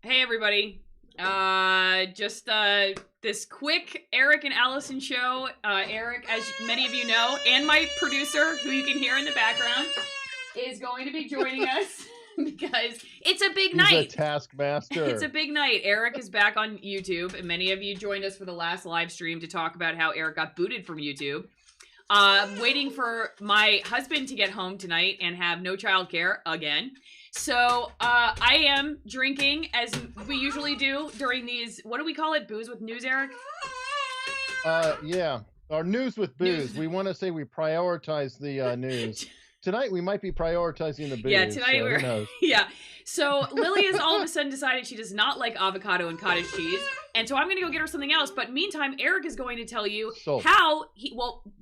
Hey everybody. Just this quick Eric and Allison show. Eric, as many of you know, and my producer, who you can hear in the background, is going to be joining us because it's a big night. He's a taskmaster. It's a big night. Eric is back on YouTube, and many of you joined us for the last live stream to talk about how Eric got booted from YouTube. Waiting for my husband to get home tonight and have no childcare again. So I am drinking, as we usually do during these, what do we call it? Booze with news, Eric? Yeah, or news with booze. We want to say we prioritize the news. Tonight we might be prioritizing the booze. Yeah, tonight so we're, who knows? Yeah. So Lily has all of a sudden decided she does not like avocado and cottage cheese. And so I'm going to go get her something else. But meantime, Eric is going to tell you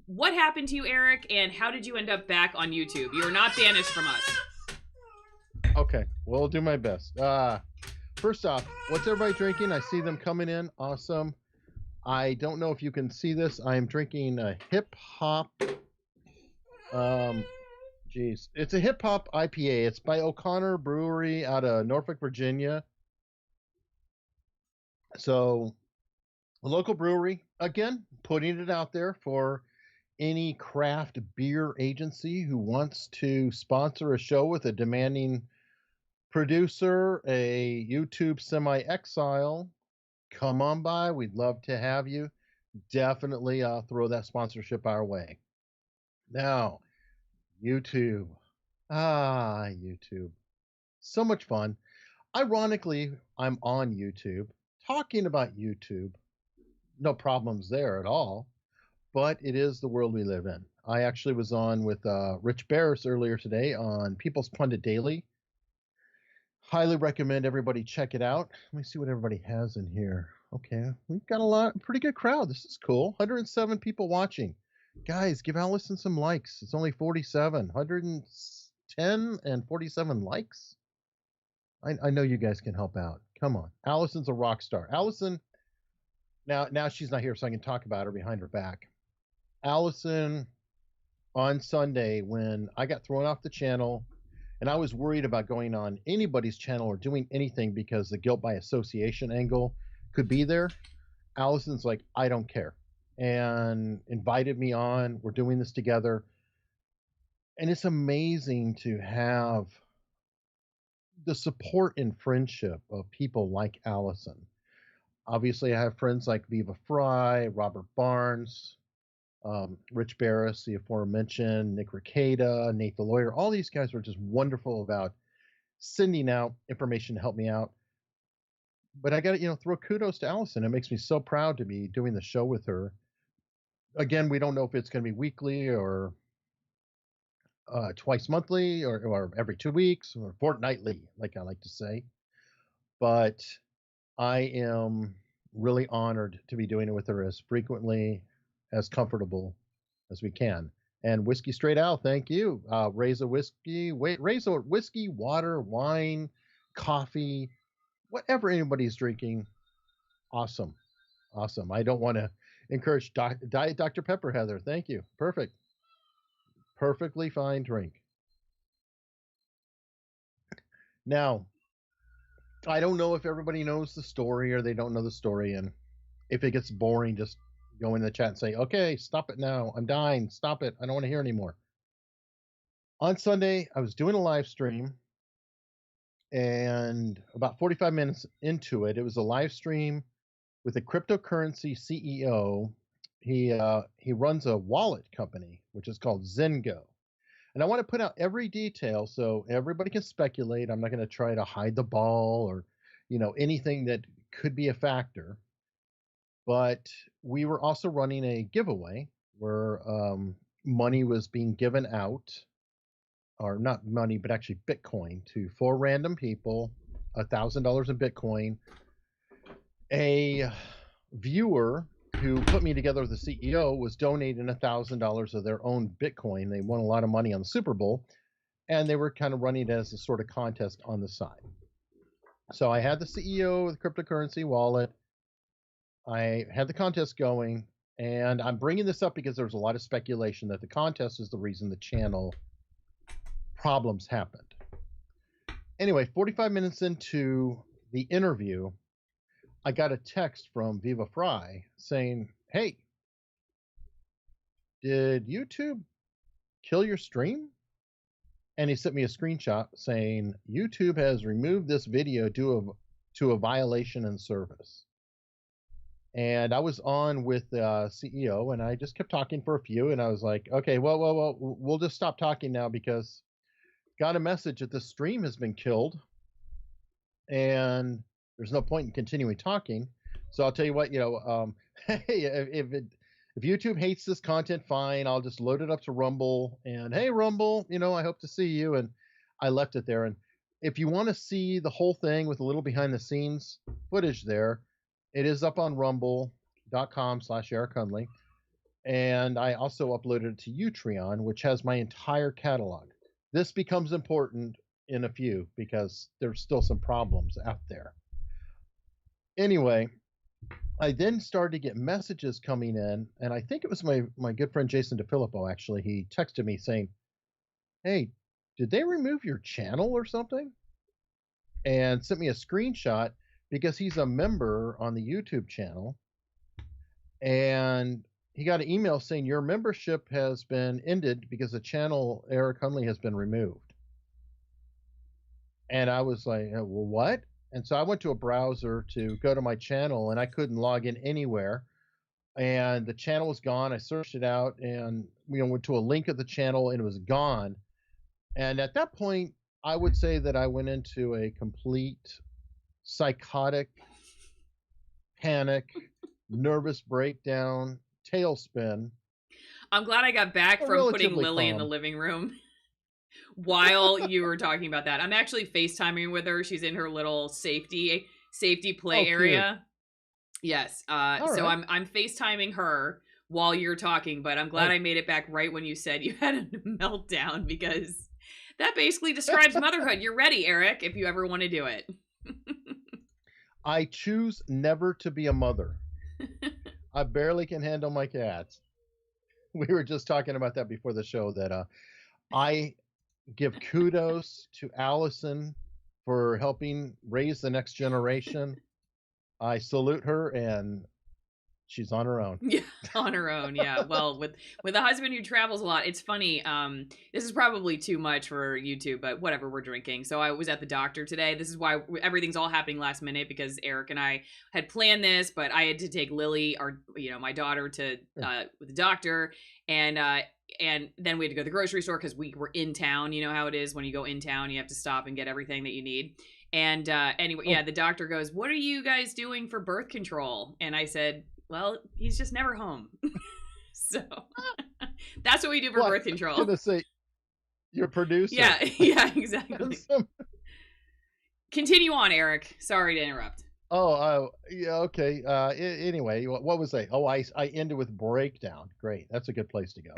what happened to you, Eric, and how did you end up back on YouTube? You are not banished from us. Okay, well, I'll do my best. First off, what's everybody drinking? I see them coming in. Awesome. I don't know if you can see this. I'm drinking a hip hop. It's a hip hop IPA. It's by O'Connor Brewery out of Norfolk, Virginia. So, a local brewery, again, putting it out there for any craft beer agency who wants to sponsor a show with a demanding producer, a YouTube semi-exile. Come on by. We'd love to have you. Definitely throw that sponsorship our way. Now, YouTube. YouTube. So much fun. Ironically, I'm on YouTube talking about YouTube. No problems there at all. But it is the world we live in. I actually was on with Rich Barris earlier today on People's Pundit Daily. Highly recommend everybody check it out. Let me see what everybody has in here. Okay, we've got pretty good crowd. This is cool. 107 people watching. Guys, give Allison some likes. It's only 47. 110 and 47 likes. I know you guys can help out. Come on. Allison's a rock star. Allison, now she's not here, so I can talk about her behind her back. Allison, on Sunday, when I got thrown off the channel, and I was worried about going on anybody's channel or doing anything because the guilt by association angle could be there, Allison's like, I don't care, and invited me on. We're doing this together. And it's amazing to have the support and friendship of people like Allison. Obviously, I have friends like Viva Fry, Robert Barnes, Rich Barris, the aforementioned, Nick Ricada, Nate the Lawyer. All these guys were just wonderful about sending out information to help me out. But I got to, throw kudos to Allison. It makes me so proud to be doing the show with her. Again, we don't know if it's going to be weekly or twice monthly or every 2 weeks or fortnightly, like I like to say. But I am really honored to be doing it with her as frequently, as comfortable as we can. And Whiskey Straight Out, thank you. Raise a whiskey, water, wine, coffee, whatever anybody's drinking. Awesome. I don't want to encourage Diet Dr. Pepper, Heather. Thank you. Perfect. Perfectly fine drink. Now, I don't know if everybody knows the story or they don't know the story. And if it gets boring, just go in the chat and say, okay, stop it now. I'm dying. Stop it. I don't want to hear anymore. On Sunday, I was doing a live stream, and about 45 minutes into it, it was a live stream with a cryptocurrency CEO. He runs a wallet company, which is called Zengo. And I want to put out every detail so everybody can speculate. I'm not going to try to hide the ball or, anything that could be a factor. But we were also running a giveaway where money was being given out, or not money, but actually Bitcoin, to 4 random people, $1,000 in Bitcoin. A viewer who put me together with the CEO was donating $1,000 of their own Bitcoin. They won a lot of money on the Super Bowl, and they were kind of running it as a sort of contest on the side. So I had the CEO of the cryptocurrency wallet. I had the contest going, and I'm bringing this up because there was a lot of speculation that the contest is the reason the channel problems happened. Anyway, 45 minutes into the interview, I got a text from Viva Fry saying, "Hey, did YouTube kill your stream?" And he sent me a screenshot saying, "YouTube has removed this video due to a violation in service." And I was on with the CEO, and I just kept talking for a few, and I was like, "Okay, well, we'll just stop talking now because got a message that the stream has been killed, and there's no point in continuing talking. So I'll tell you what, hey, if YouTube hates this content, fine. I'll just load it up to Rumble, and hey, Rumble, I hope to see you." And I left it there. And if you want to see the whole thing with a little behind the scenes footage there, it is up on rumble.com/Eric Hunley. And I also uploaded it to Utreon, which has my entire catalog. This becomes important in a few because there's still some problems out there. Anyway, I then started to get messages coming in, and I think it was my good friend Jason DeFilippo, actually. He texted me saying, "Hey, did they remove your channel or something?" And sent me a screenshot because he's a member on the YouTube channel. And he got an email saying, "Your membership has been ended because the channel Eric Hunley has been removed." And I was like, "Well, what?" And so I went to a browser to go to my channel, and I couldn't log in anywhere. And the channel was gone. I searched it out, and went to a link of the channel, and it was gone. And at that point, I would say that I went into a complete psychotic panic, nervous breakdown, tailspin. I'm glad I got back from putting Lily in the living room while you were talking about that. I'm actually FaceTiming with her. She's in her little safety play area. Yes. So right. I'm FaceTiming her while you're talking, but I'm glad I made it back right when you said you had a meltdown, because that basically describes motherhood. You're ready, Eric, if you ever want to do it. I choose never to be a mother. I barely can handle my cats. We were just talking about that before the show, that I give kudos to Allison for helping raise the next generation. I salute her, and she's on her own. Yeah, on her own. Yeah. Well, with a husband who travels a lot, it's funny. This is probably too much for YouTube, but whatever, we're drinking. So I was at the doctor today. This is why everything's all happening last minute, because Eric and I had planned this, but I had to take Lily, my daughter, to with the doctor, and then we had to go to the grocery store because we were in town. You know how it is when you go in town, you have to stop and get everything that you need. And anyway, the doctor goes, "What are you guys doing for birth control?" And I said, "Well, he's just never home." So that's what we do for birth control. I was going to say, your producer. Yeah, exactly. Continue on, Eric. Sorry to interrupt. Oh, yeah, okay. Anyway, what was I? Oh, I ended with breakdown. Great. That's a good place to go.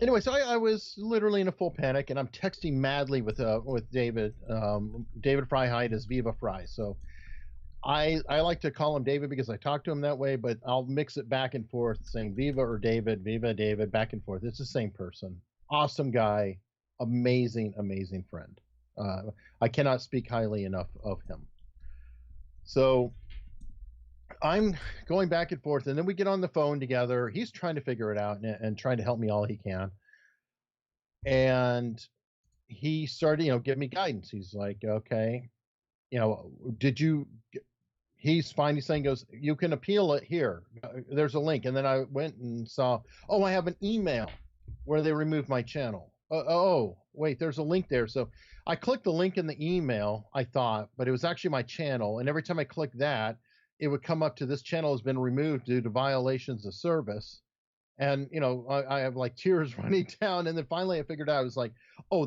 Anyway, so I was literally in a full panic, and I'm texting madly with David. David Fryhide is Viva Fry. So I like to call him David because I talk to him that way, but I'll mix it back and forth, saying Viva or David, Viva, David, back and forth. It's the same person. Awesome guy. Amazing, amazing friend. I cannot speak highly enough of him. So I'm going back and forth, and then we get on the phone together. He's trying to figure it out and trying to help me all he can. And he started, give me guidance. He's like, "Okay, he's finally saying, you can appeal it here. There's a link." And then I went and saw, I have an email where they removed my channel. Wait, there's a link there. So I clicked the link in the email, I thought, but it was actually my channel. And every time I clicked that, it would come up to, "This channel has been removed due to violations of service." And, I have like tears running down. And then finally I figured out, I was like,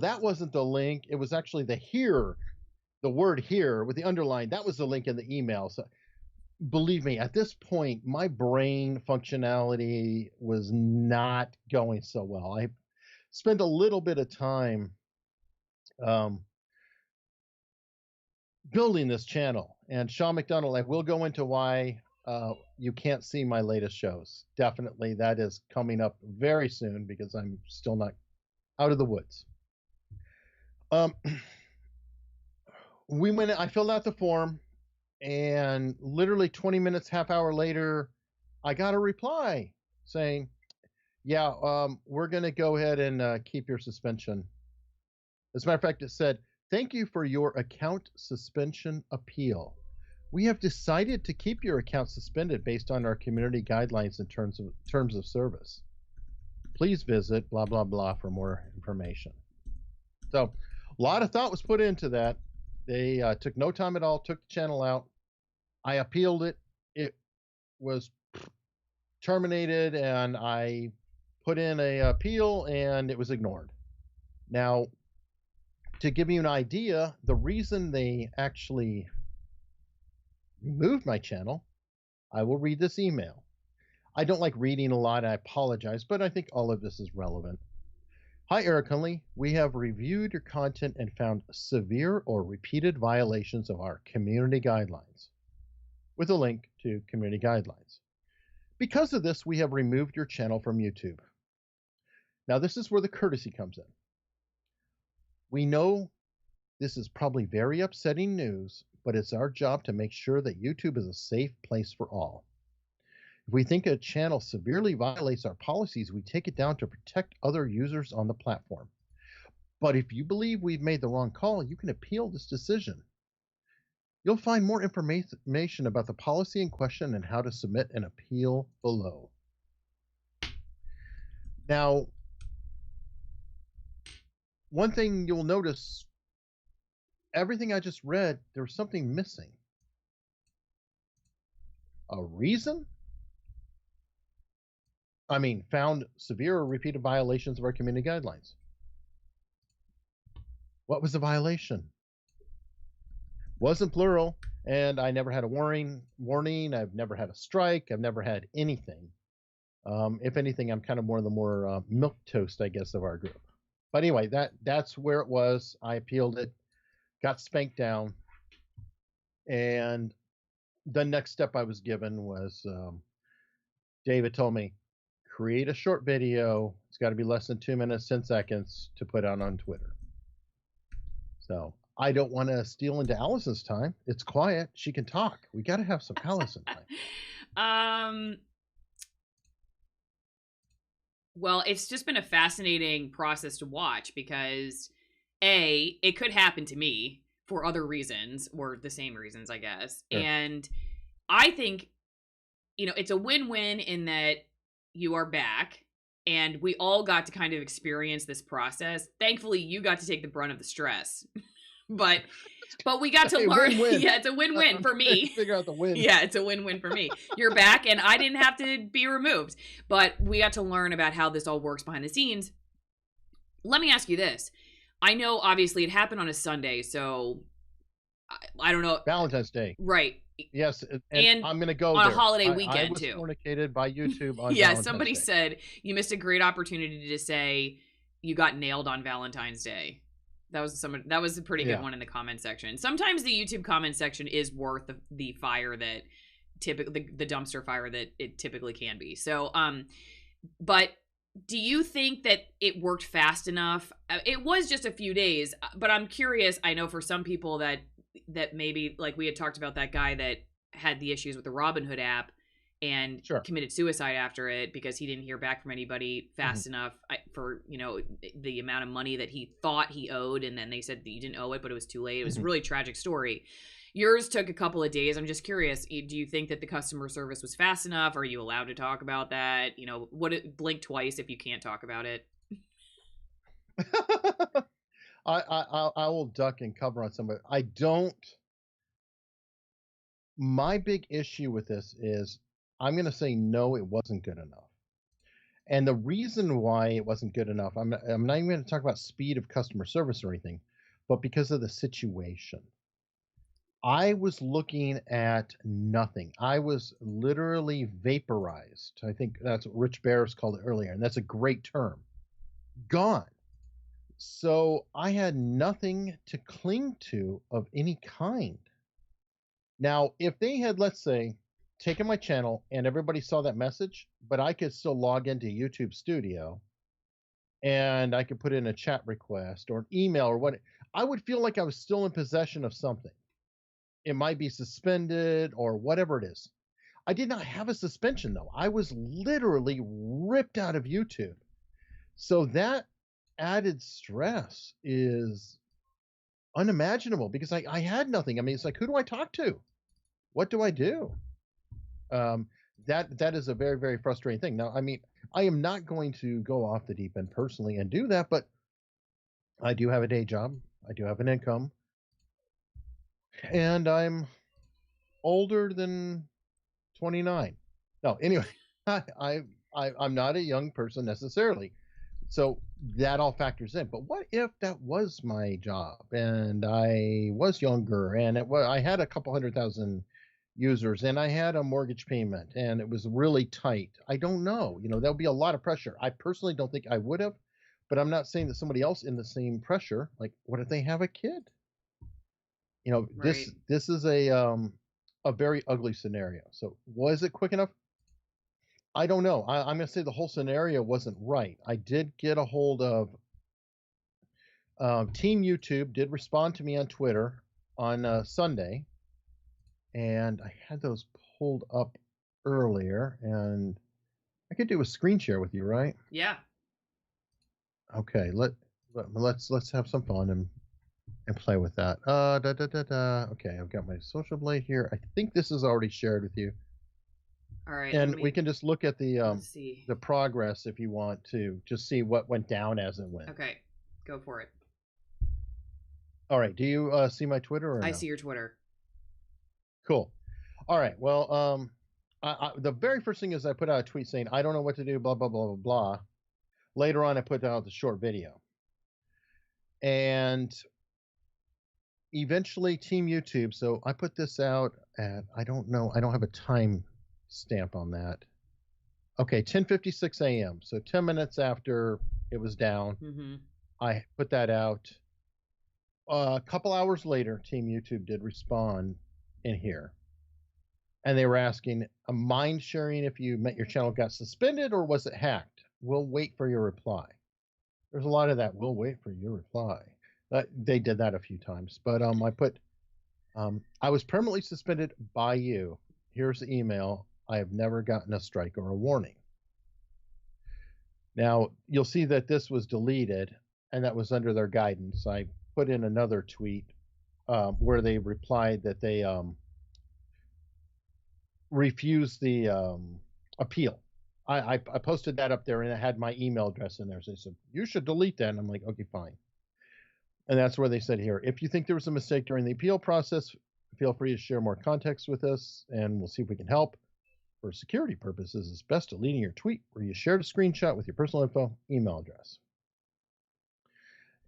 that wasn't the link. It was actually the word "here" with the underline. That was the link in the email. So believe me, at this point, my brain functionality was not going so well. I spent a little bit of time building this channel. And Sean McDonald, I will go into why you can't see my latest shows. Definitely, that is coming up very soon because I'm still not out of the woods. I filled out the form, and literally 20 minutes, half hour later, I got a reply saying, yeah, we're going to go ahead and keep your suspension. As a matter of fact, it said, thank you for your account suspension appeal. We have decided to keep your account suspended based on our community guidelines and terms of service. Please visit blah, blah, blah for more information. So a lot of thought was put into that. They took no time at all, took the channel out. I appealed it. It was terminated, and I put in a appeal, and it was ignored. Now, to give you an idea, the reason they actually removed my channel, I will read this email. I don't like reading a lot. I apologize, but I think all of this is relevant. Hi, Eric Hunley. We have reviewed your content and found severe or repeated violations of our community guidelines, with a link to community guidelines. Because of this, we have removed your channel from YouTube. Now, this is where the courtesy comes in. We know this is probably very upsetting news, but it's our job to make sure that YouTube is a safe place for all. If we think a channel severely violates our policies, we take it down to protect other users on the platform. But if you believe we've made the wrong call, you can appeal this decision. You'll find more information about the policy in question and how to submit an appeal below. Now, one thing you'll notice, everything I just read, there was something missing. A reason? I mean, found severe or repeated violations of our community guidelines. What was the violation? Wasn't plural, and I never had a warning. I've never had a strike. I've never had anything. If anything, I'm kind of more the milquetoast, I guess, of our group. But anyway, that's where it was. I appealed it, got spanked down, and the next step I was given was David told me, create a short video. It's got to be less than 2 minutes, 10 seconds to put out on Twitter. So I don't want to steal into Allison's time. It's quiet. She can talk. We got to have some Allison time. Well, it's just been a fascinating process to watch because it could happen to me for other reasons or the same reasons, I guess. Sure. And I think, it's a win-win in that you are back and we all got to kind of experience this process. Thankfully, you got to take the brunt of the stress, but we got to learn. Win-win. Yeah, it's a win-win for me. Figure out the win. Yeah, it's a win-win for me. You're back and I didn't have to be removed, but we got to learn about how this all works behind the scenes. Let me ask you this. I know obviously it happened on a Sunday, so I don't know. Valentine's Day. Right. Yes, and I'm going to go on there. A holiday weekend I was too. Fornicated by YouTube on yeah, Valentine's somebody Day. said you missed a great opportunity to say you got nailed on Valentine's Day. That was a pretty good one in the comment section. Sometimes the YouTube comment section is worth the fire that typically the dumpster fire that it typically can be. So, but do you think that it worked fast enough? It was just a few days, but I'm curious. I know for some people that maybe, like we had talked about that guy that had the issues with the Robinhood app and committed suicide after it because he didn't hear back from anybody fast enough for, the amount of money that he thought he owed. And then they said that you didn't owe it, but it was too late. It was a really tragic story. Yours took a couple of days. I'm just curious. Do you think that the customer service was fast enough? Are you allowed to talk about that? Blink twice if you can't talk about it. I will duck and cover on some of it. My big issue with this is I'm going to say no, it wasn't good enough. And the reason why it wasn't good enough, I'm not even going to talk about speed of customer service or anything, but because of the situation. I was looking at nothing. I was literally vaporized. I think that's what Rich Bears called it earlier, and that's a great term. Gone. So I had nothing to cling to of any kind. Now, if they had, let's say, taken my channel and everybody saw that message, but I could still log into YouTube Studio and I could put in a chat request or an email or what, I would feel like I was still in possession of something. It might be suspended or whatever it is. I did not have a suspension though. I was literally ripped out of YouTube. So that added stress is unimaginable because I had nothing. I mean, it's like, who do I talk to? What do I do? Um, that is a very, very frustrating thing. Now, I mean, I am not going to go off the deep end personally and do that, but I do have a day job. I do have an income, and I'm older than 29. No, anyway, I'm not a young person necessarily. So that all factors in. But what if that was my job and I was younger and I had a couple 100,000 users and I had a mortgage payment and it was really tight? I don't know. There'll be a lot of pressure. I personally don't think I would have, but I'm not saying that somebody else in the same pressure, like what if they have a kid? Right. This is a very ugly scenario. So was it quick enough? I don't know. I'm going to say the whole scenario wasn't right. I did get a hold of Team YouTube, did respond to me on Twitter on Sunday, and I had those pulled up earlier, and I could do a screen share with you, right? Yeah. Okay, let's have some fun and play with that. Okay, I've got my social blade here. I think this is already shared with you. All right. And we can just look at let's see. the progress if you want to just see what went down as it went. Okay, go for it. All right. Do you see my Twitter or I no? see your Twitter. Cool. All right. Well, the very first thing is I put out a tweet saying, I don't know what to do, blah, blah, blah, blah, blah. Later on, I put out the short video. And eventually Team YouTube, so I put this out at, I don't know, I don't have a time stamp on that. Okay, 10:56 a.m. So 10 minutes after it was down, I put that out. A couple hours later, Team YouTube did respond in here. And they were asking, mind sharing if you met your channel got suspended or was it hacked? We'll wait for your reply. There's a lot of that. We'll wait for your reply. They did that a few times. But I put, I was permanently suspended by you. Here's the email. I have never gotten a strike or a warning. Now, you'll see that this was deleted, and that was under their guidance. I put in another tweet where they replied that they refused the appeal. I posted that up there, and it had my email address in there. So they said, you should delete that. And I'm like, okay, fine. And that's where they said here, if you think there was a mistake during the appeal process, feel free to share more context with us, and we'll see if we can help. For security purposes, it's best deleting your tweet where you shared a screenshot with your personal info, email address.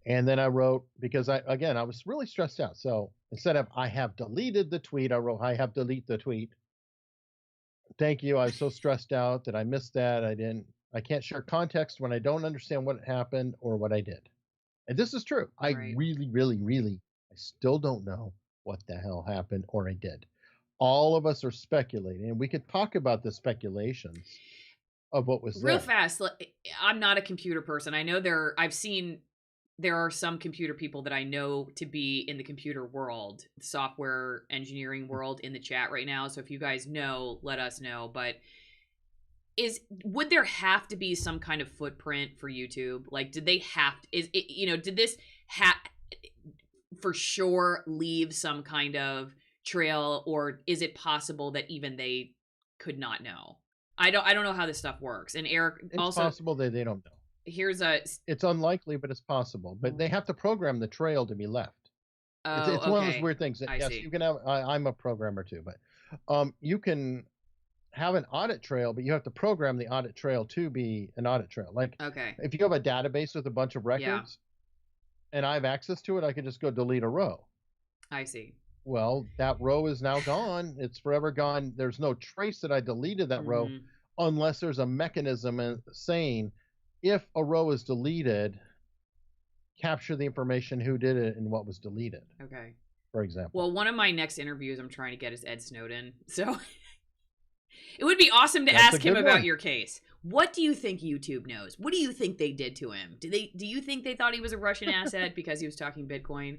And then I wrote, because I was really stressed out. So instead of I have deleted the tweet, I wrote, I have deleted the tweet. Thank you. I was so stressed out that I missed that. I can't share context when I don't understand what happened or what I did. And this is true. I really, really, really, I still don't know what the hell happened or I did. All of us are speculating, and we could talk about the speculations of what was real there. Fast. I'm not a computer person. I know I've seen there are some computer people that I know to be in the computer world, software engineering world in the chat right now. So if you guys know, let us know. But would there have to be some kind of footprint for YouTube? Like, did they have to, did this for sure leave some kind of trail, or is it possible that even they could not know? I don't know how this stuff works. And Eric, it's also possible that they don't know. It's unlikely, but it's possible. But they have to program the trail to be left. It's one of those weird things. Yes, you can have. I'm a programmer too, but you can have an audit trail, but you have to program the audit trail to be an audit trail. Like, if you have a database with a bunch of records, and I have access to it, I can just go delete a row. I see. Well, that row is now gone. It's forever gone. There's no trace that I deleted that row unless there's a mechanism saying if a row is deleted, capture the information, who did it, and what was deleted. Okay. For example. Well, one of my next interviews I'm trying to get is Ed Snowden. So it would be awesome to ask him about your case. What do you think YouTube knows? What do you think they did to him? Do you think they thought he was a Russian asset because he was talking Bitcoin?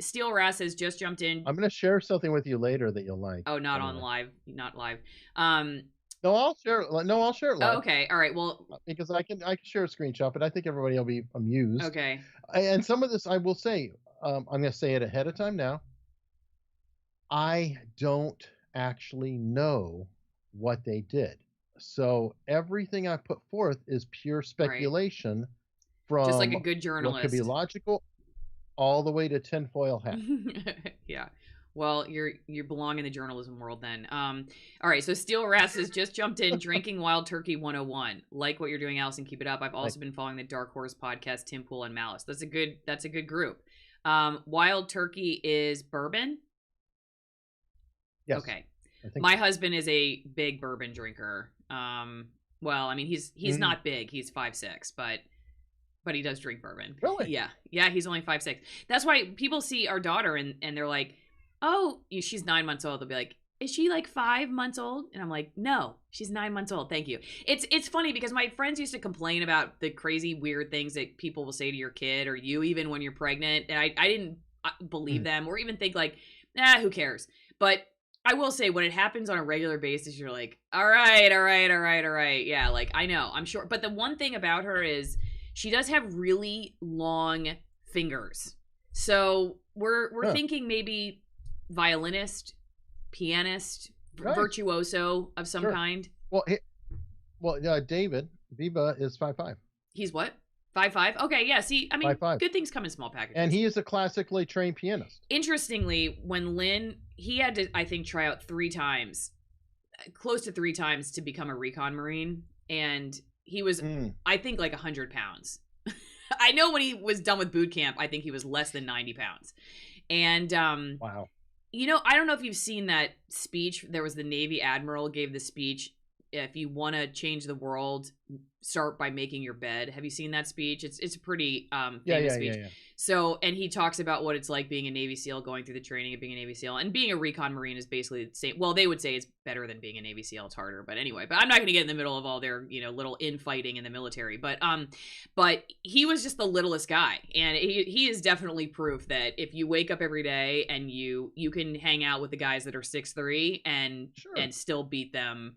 Steel Ras has just jumped in. I'm going to share something with you later that you'll like. Oh, not on live, not live. No, I'll share it. No, I'll share it live. Oh, okay, all right. Well, because I can share a screenshot, but I think everybody will be amused. Okay. And some of this, I will say, I'm going to say it ahead of time now. I don't actually know what they did. So everything I put forth is pure speculation from just like a good journalist. What could be logical all the way to tinfoil hat. Yeah. Well, you belong in the journalism world then. All right, so Steel Ras has just jumped in, drinking Wild Turkey 101. Like what you're doing, Allison. Keep it up. I've also been following the Dark Horse podcast, Tim Pool and Malice. That's a good group. Wild Turkey is bourbon. Yes. Okay. My husband is a big bourbon drinker. Well, I mean, he's not big. He's 5'6", but he does drink bourbon. Really? Yeah. He's only 5'6". That's why people see our daughter and they're like, "Oh, she's 9 months old." They'll be like, "Is she like 5 months old?" And I'm like, "No, she's 9 months old. Thank you." It's funny because my friends used to complain about the crazy weird things that people will say to your kid or you even when you're pregnant, and I didn't believe them or even think like, who cares? But I will say when it happens on a regular basis, you're like, all right. Yeah, like I know, I'm sure. But the one thing about her is she does have really long fingers. So we're thinking maybe violinist, pianist, virtuoso of some kind. Well, David Viva is 5'5". He's what? 5'5"? Okay, yeah. See, I mean, 5'5". Good things come in small packages. And he is a classically trained pianist. Interestingly, when Lynn, he had to, I think, try out 3 times, close to 3 times to become a recon Marine. And he was, I think, like 100 pounds. I know when he was done with boot camp, I think he was less than 90 pounds. And, wow. You know, I don't know if you've seen that speech. There was the Navy Admiral gave the speech. If you want to change the world, start by making your bed. Have you seen that speech? It's a pretty famous speech. Yeah. So, and he talks about what it's like being a Navy SEAL, going through the training of being a Navy SEAL, and being a recon Marine is basically the same. Well, they would say it's better than being a Navy SEAL. It's harder, but anyway. But I'm not going to get in the middle of all their little infighting in the military. But he was just the littlest guy, and he is definitely proof that if you wake up every day and you can hang out with the guys that are 6'3" and still beat them.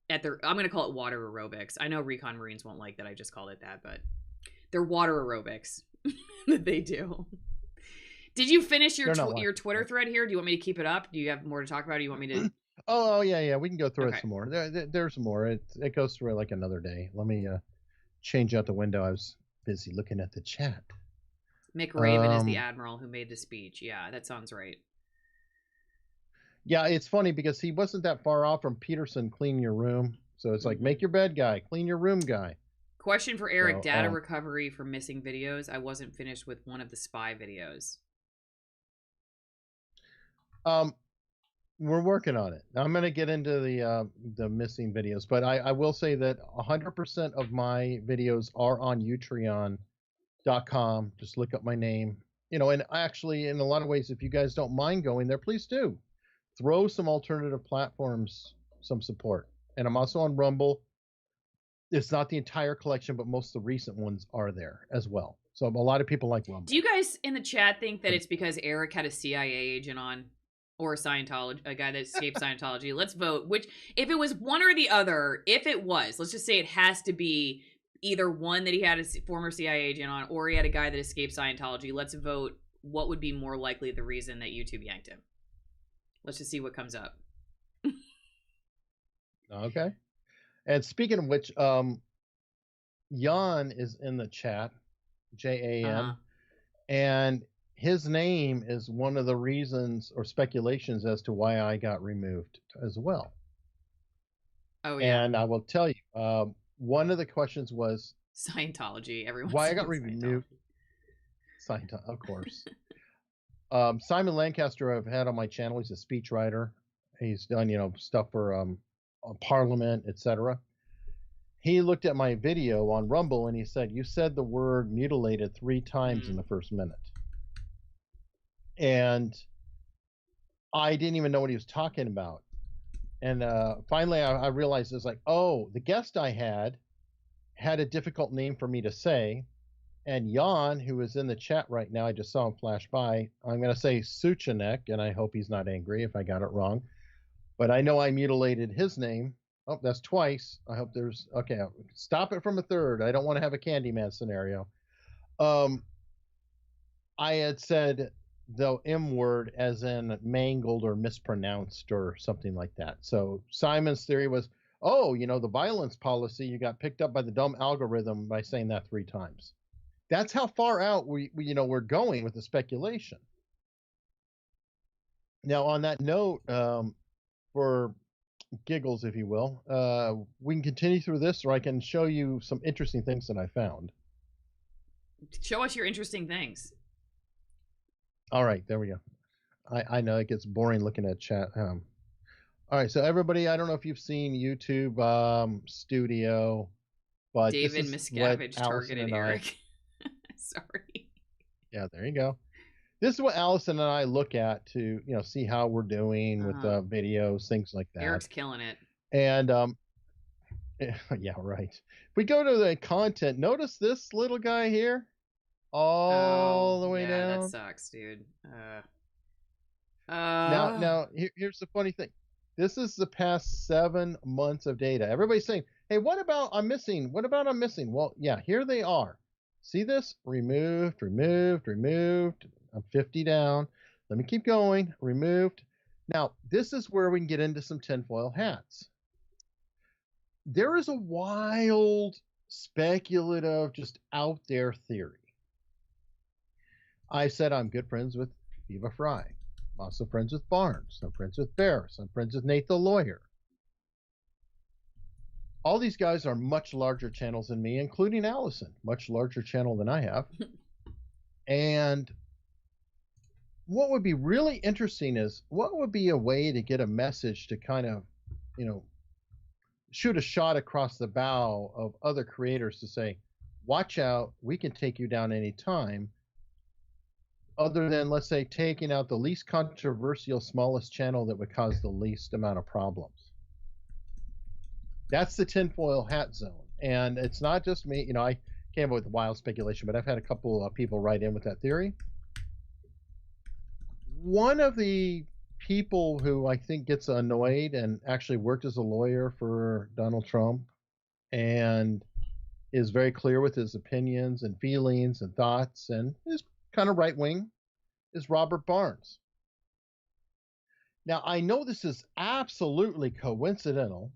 At their, I'm going to call it water aerobics. I know recon Marines won't like that I just called it that, but they're water aerobics that they do. Did you finish your Twitter thread here? Do you want me to keep it up? Do you have more to talk about? Or do you want me to? Oh yeah. We can go through it some more. There's more. It goes through it like another day. Let me change out the window. I was busy looking at the chat. Mick Raven is the admiral who made the speech. Yeah, that sounds right. Yeah, it's funny because he wasn't that far off from Peterson, clean your room. So it's like, make your bed guy, clean your room guy. Question for Eric, data recovery for missing videos. I wasn't finished with one of the spy videos. We're working on it. I'm going to get into the missing videos, but I will say that 100% of my videos are on Utreon.com. Just look up my name. And actually, in a lot of ways, if you guys don't mind going there, please do. Throw some alternative platforms some support. And I'm also on Rumble. It's not the entire collection, but most of the recent ones are there as well. So a lot of people like Rumble. Do you guys in the chat think that it's because Eric had a CIA agent on or a guy that escaped Scientology? Let's vote. Which, if it was one or the other, if it was, let's just say it has to be either one that he had a former CIA agent on or he had a guy that escaped Scientology. Let's vote what would be more likely the reason that YouTube yanked him. Let's just see what comes up. Okay. And speaking of which, Jan is in the chat, Jan, and his name is one of the reasons or speculations as to why I got removed as well. Oh, yeah. And I will tell you, one of the questions was Scientology. Why I got removed. Scientology, of course. Simon Lancaster I've had on my channel. He's a speechwriter. He's done, stuff for Parliament, etc. He looked at my video on Rumble and he said, you said the word mutilated 3 times in the first minute. And I didn't even know what he was talking about. And finally, I realized it's like, oh, the guest I had a difficult name for me to say. And Jan, who is in the chat right now, I just saw him flash by. I'm going to say Suchanek, and I hope he's not angry if I got it wrong. But I know I mutilated his name. Oh, that's twice. I hope there's okay. Stop it from a third. I don't want to have a Candyman scenario. I had said the M word as in mangled or mispronounced or something like that. So Simon's theory was, oh, the violence policy, you got picked up by the dumb algorithm by saying that 3 times. That's how far out we're going with the speculation. Now, on that note, for giggles, if you will, we can continue through this, or I can show you some interesting things that I found. Show us your interesting things. All right, there we go. I know it gets boring looking at chat. All right, so everybody, I don't know if you've seen YouTube Studio, but David Miscavige targeted Eric. Sorry. Yeah, there you go. This is what Allison and I look at to, see how we're doing with videos, things like that. Eric's killing it. And yeah, right. If we go to the content, notice this little guy here, all the way down. That sucks, dude. Now, here's the funny thing. This is the past 7 months of data. Everybody's saying, "Hey, what about I'm missing? What about I'm missing?" Well, yeah, here they are. See this? Removed, removed, removed. I'm 50 down. Let me keep going. Removed. Now, this is where we can get into some tinfoil hats. There is a wild, speculative, just out there theory. I said I'm good friends with Viva Fry. I'm also friends with Barnes. I'm friends with Barris. I'm friends with Nate the lawyer. All these guys are much larger channels than me, including Allison, much larger channel than I have. And what would be really interesting is what would be a way to get a message to kind of, shoot a shot across the bow of other creators to say, watch out, we can take you down anytime. Other than, let's say, taking out the least controversial, smallest channel that would cause the least amount of problems. That's the tinfoil hat zone. And it's not just me. I came up with wild speculation, but I've had a couple of people write in with that theory. One of the people who I think gets annoyed and actually worked as a lawyer for Donald Trump and is very clear with his opinions and feelings and thoughts and is kind of right-wing is Robert Barnes. Now, I know this is absolutely coincidental,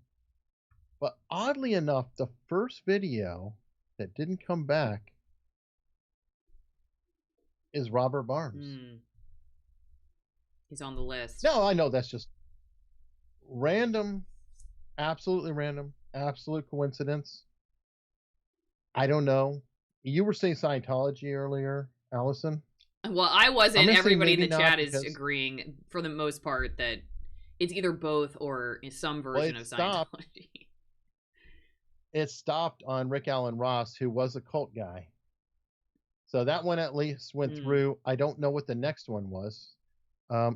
but oddly enough, the first video that didn't come back is Robert Barnes. He's on the list. No, I know that's just random, absolutely random, absolute coincidence. I don't know. You were saying Scientology earlier, Allison. Well, I wasn't. Everybody in the chat is agreeing for the most part that it's either both or some version of Scientology. It stopped on Rick Allen Ross, who was a cult guy. So that one at least went through. I don't know what the next one was.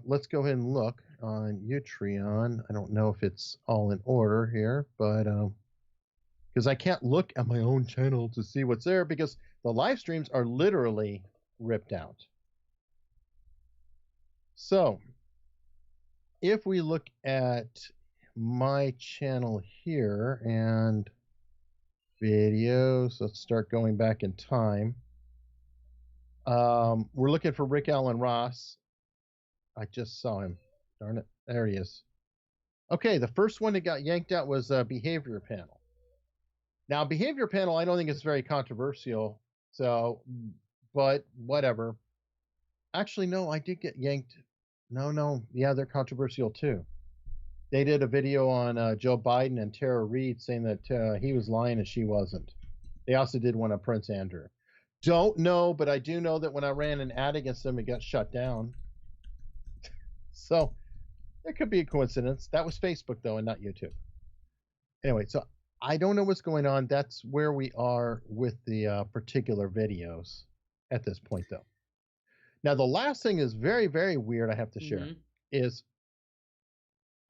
Let's go ahead and look on Utreon. I don't know if it's all in order here, but because I can't look at my own channel to see what's there because the live streams are literally ripped out. So if we look at my channel here and videos, let's start going back in time. We're looking for Rick Allen Ross. I just saw him. Darn it. There he is. Okay, the first one that got yanked out was Behavior Panel. Now, Behavior Panel, I don't think it's very controversial. So, but whatever. Actually, no, I did get yanked. No. Yeah, they're controversial too. They did a video on Joe Biden and Tara Reid saying that he was lying and she wasn't. They also did one on Prince Andrew. Don't know, but I do know that when I ran an ad against them, it got shut down. So there could be a coincidence. That was Facebook, though, and not YouTube. Anyway, so I don't know what's going on. That's where we are with the particular videos at this point, though. Now, the last thing is very, very weird I have to share is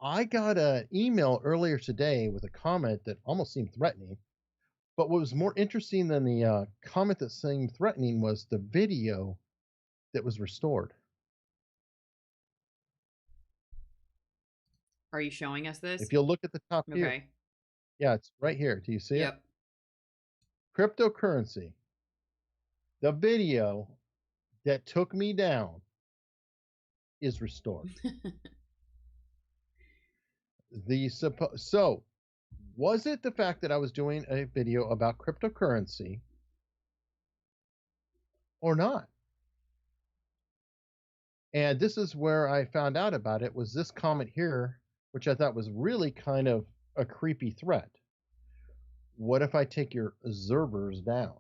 I got an email earlier today with a comment that almost seemed threatening. But what was more interesting than the comment that seemed threatening was the video that was restored. Are you showing us this? If you'll look at the top here. Okay. Yeah, it's right here. Do you see it? Yep. Cryptocurrency. The video that took me down is restored. So, was it the fact that I was doing a video about cryptocurrency or not? And this is where I found out about it, was this comment here, which I thought was really kind of a creepy threat. What if I take your servers down?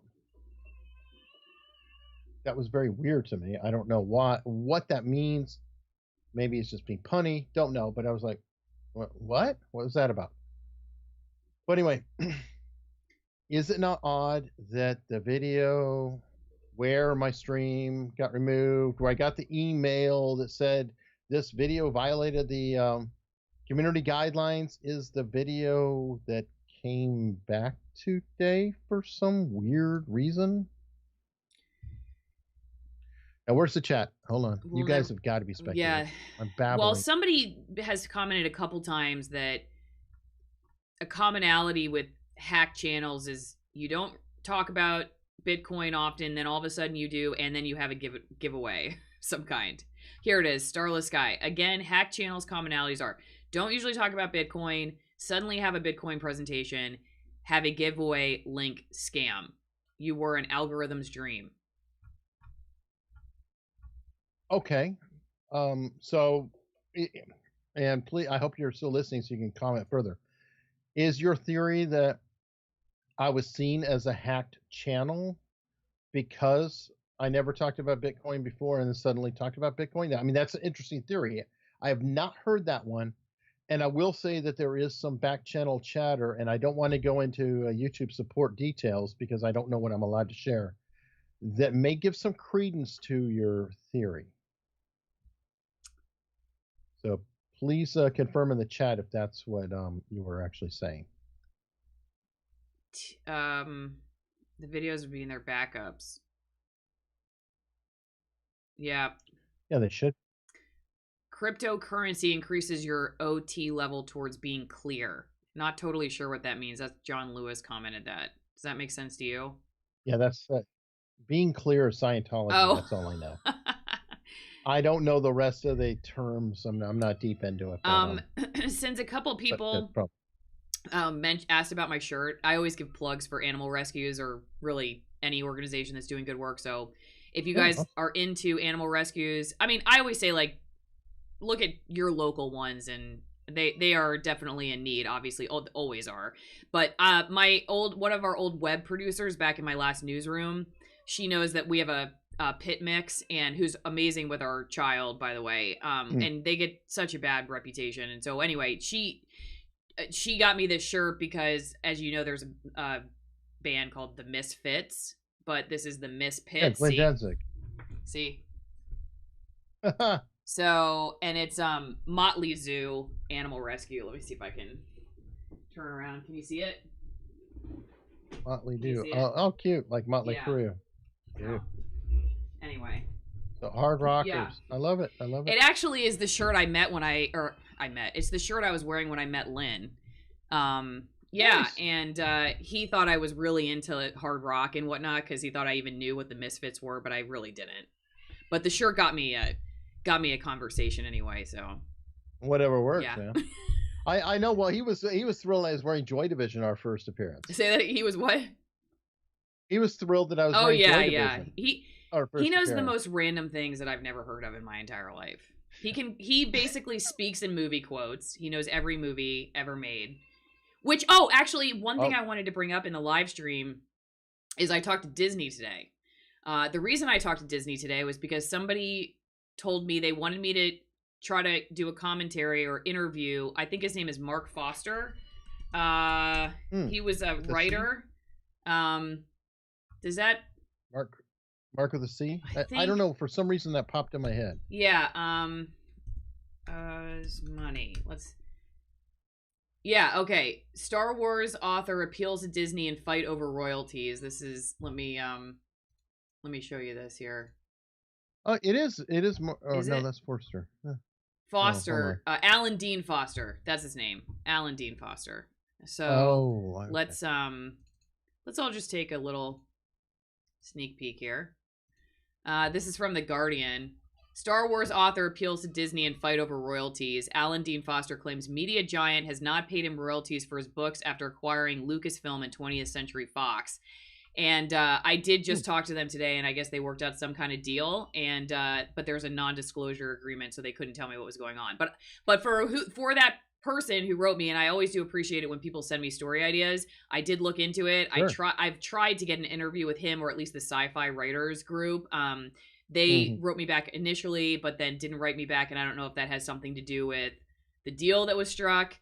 That was very weird to me. I don't know what that means. Maybe it's just being punny. Don't know. But I was like, what? What was that about? But anyway, is it not odd that the video where my stream got removed, where I got the email that said this video violated the community guidelines, is the video that came back today for some weird reason? Now, where's the chat? Hold on. Well, you guys have got to be speculating. Yeah. I'm babbling. Well, somebody has commented a couple times that a commonality with hack channels is you don't talk about Bitcoin often, then all of a sudden you do, and then you have a giveaway some kind. Here it is, Starless Sky. Again, hack channels commonalities are don't usually talk about Bitcoin, suddenly have a Bitcoin presentation, have a giveaway link scam. You were an algorithm's dream. Okay. And please, I hope you're still listening so you can comment further. Is your theory that I was seen as a hacked channel because I never talked about Bitcoin before and then suddenly talked about Bitcoin? I mean, that's an interesting theory. I have not heard that one. And I will say that there is some back channel chatter, and I don't want to go into YouTube support details because I don't know what I'm allowed to share, that may give some credence to your theory. So please confirm in the chat if that's what you were actually saying. The videos would be in their backups. Yeah. Yeah, they should. Cryptocurrency increases your OT level towards being clear. Not totally sure what that means. That's John Lewis commented that. Does that make sense to you? Yeah, that's being clear of Scientology. Oh. That's all I know. I don't know the rest of the terms. I'm not deep into it. But, since a couple people asked about my shirt, I always give plugs for animal rescues or really any organization that's doing good work. So if you guys are into animal rescues, I mean, I always say, like, look at your local ones, and they are definitely in need, obviously, always are. But one of our old web producers back in my last newsroom, she knows that we have a pit mix, and who's amazing with our child, by the way. And they get such a bad reputation. And so anyway, she got me this shirt because, as you know, there's a band called the Misfits, but this is the Mispits. Yeah, see? So, and it's Motley Zoo Animal Rescue. Let me see if I can turn around. Can you see it? Motley Zoo. Oh, cute. Like Motley Crue. Yeah. Anyway. The hard rockers. Yeah. I love it. I love it. It actually is the shirt I met when it's the shirt I was wearing when I met Lynn. Yeah, nice. And he thought I was really into hard rock and whatnot because he thought I even knew what the Misfits were, but I really didn't. But the shirt got me a conversation anyway, so whatever works. Yeah. I know. Well, he was thrilled I was wearing Joy Division our first appearance. Say that he was what? He was thrilled that I was wearing Joy Division. He knows the most random things that I've never heard of in my entire life. He basically speaks in movie quotes. He knows every movie ever made. Which actually one thing I wanted to bring up in the live stream is I talked to Disney today. The reason I talked to Disney today was because somebody told me they wanted me to try to do a commentary or interview. I think his name is Mark Foster. He was a writer. Does that Mark of the C? I don't know. For some reason that popped in my head. Yeah. Money. Yeah, okay. Star Wars author appeals to Disney and fight over royalties. This is let me show you this here. It is more. Oh Is no, it that's Forster. Oh, hold on. Foster? Alan Dean Foster. That's his name. Alan Dean Foster. So Oh, okay. let's all just take a little sneak peek here. This is from The Guardian. Star Wars author appeals to Disney and fight over royalties. Alan Dean Foster claims media giant has not paid him royalties for his books after acquiring Lucasfilm and 20th Century Fox. And I did just talk to them today, and I guess they worked out some kind of deal. And but there's a non-disclosure agreement, so they couldn't tell me what was going on. But for that person who wrote me, and I always do appreciate it when people send me story ideas. I did look into it. Sure. I've tried to get an interview with him, or at least the Sci-Fi Writers Group. They wrote me back initially, but then didn't write me back, and I don't know if that has something to do with the deal that was struck.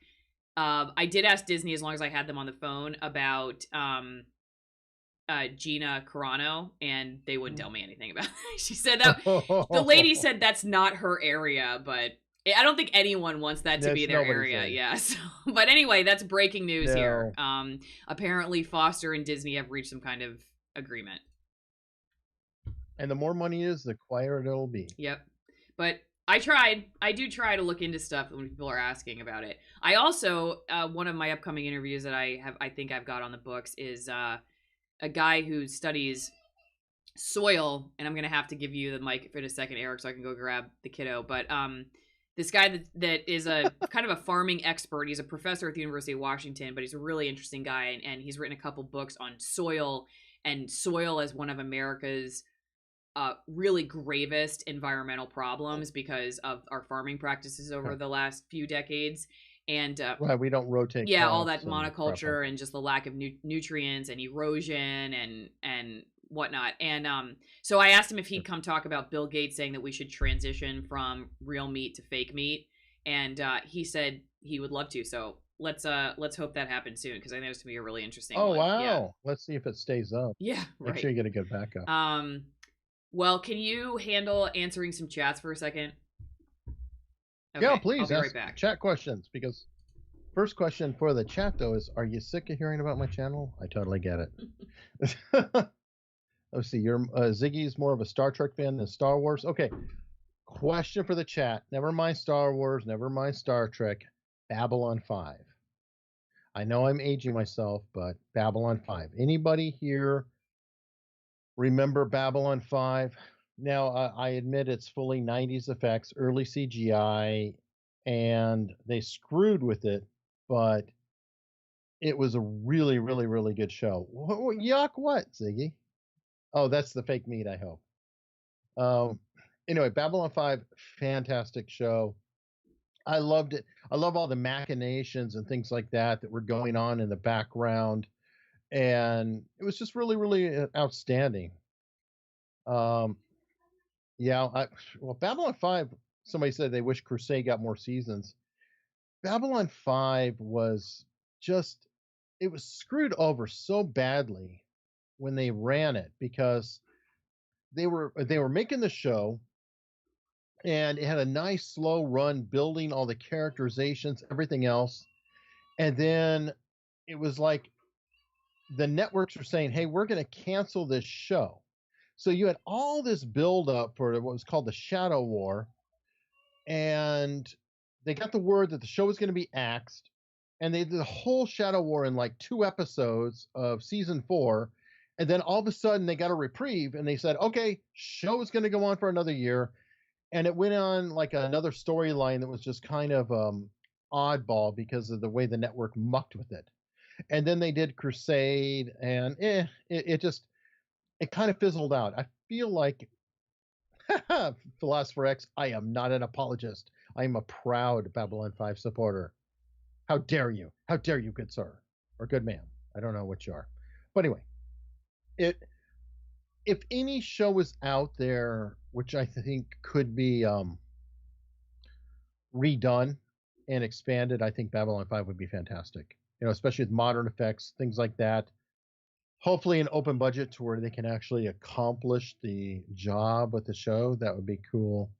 I did ask Disney, as long as I had them on the phone, about Gina Carano, and they wouldn't tell me anything about it. She said that the lady said that's not her area, but I don't think anyone wants that to be their area. Yeah. So, but anyway, that's breaking news here. Apparently Foster and Disney have reached some kind of agreement. And the more money is, the quieter it'll be. Yep. But I do try to look into stuff when people are asking about it. I also, one of my upcoming interviews that I think I've got on the books is a guy who studies soil, and I'm going to have to give you the mic for a second, Eric, so I can go grab the kiddo. But this guy that is a kind of a farming expert. He's a professor at the University of Washington, but he's a really interesting guy, and he's written a couple books on soil, and soil as one of America's really gravest environmental problems because of our farming practices over the last few decades. And right, we don't rotate. Yeah, all that monoculture and just the lack of nutrients and erosion and whatnot. And so I asked him if he'd come talk about Bill Gates saying that we should transition from real meat to fake meat, and he said he would love to. So let's hope that happens soon, because I think it's gonna be a really interesting. Oh one. wow! Yeah. Let's see if it stays up. Yeah, right. Make sure you get a good backup. Well, can you handle answering some chats for a second? Okay, yeah, please. I'll be right back. Chat questions, because first question for the chat though is: are you sick of hearing about my channel? I totally get it. Let's see. You're Ziggy's more of a Star Trek fan than Star Wars. Okay. Question for the chat. Never mind Star Wars. Never mind Star Trek. Babylon 5. I know I'm aging myself, but Babylon 5. Anybody here remember Babylon 5? Now, I admit it's fully 90s effects, early CGI, and they screwed with it, but it was a really, really, really good show. Yuck, what, Ziggy? Oh, that's the fake meat, I hope. Anyway, Babylon 5, fantastic show. I loved it. I love all the machinations and things like that were going on in the background, and it was just really, really outstanding. Yeah, well, Babylon 5, somebody said they wish Crusade got more seasons. Babylon 5 was just, it was screwed over so badly when they ran it, because they were making the show, and it had a nice slow run building all the characterizations, everything else. And then it was like the networks were saying, hey, we're going to cancel this show. So you had all this build up for what was called the Shadow War, and they got the word that the show was going to be axed, and they did the whole Shadow War in like 2 episodes of season 4, and then all of a sudden they got a reprieve, and they said, okay, show is going to go on for another year, and it went on like another storyline that was just kind of oddball because of the way the network mucked with it. And then they did Crusade, and it kind of fizzled out. I feel like Philosopher X, I am not an apologist. I am a proud Babylon 5 supporter. How dare you? How dare you, good sir or good man? I don't know what you are. But anyway, if any show is out there which I think could be redone and expanded, I think Babylon 5 would be fantastic. You know, especially with modern effects, things like that. Hopefully an open budget to where they can actually accomplish the job with the show. That would be cool.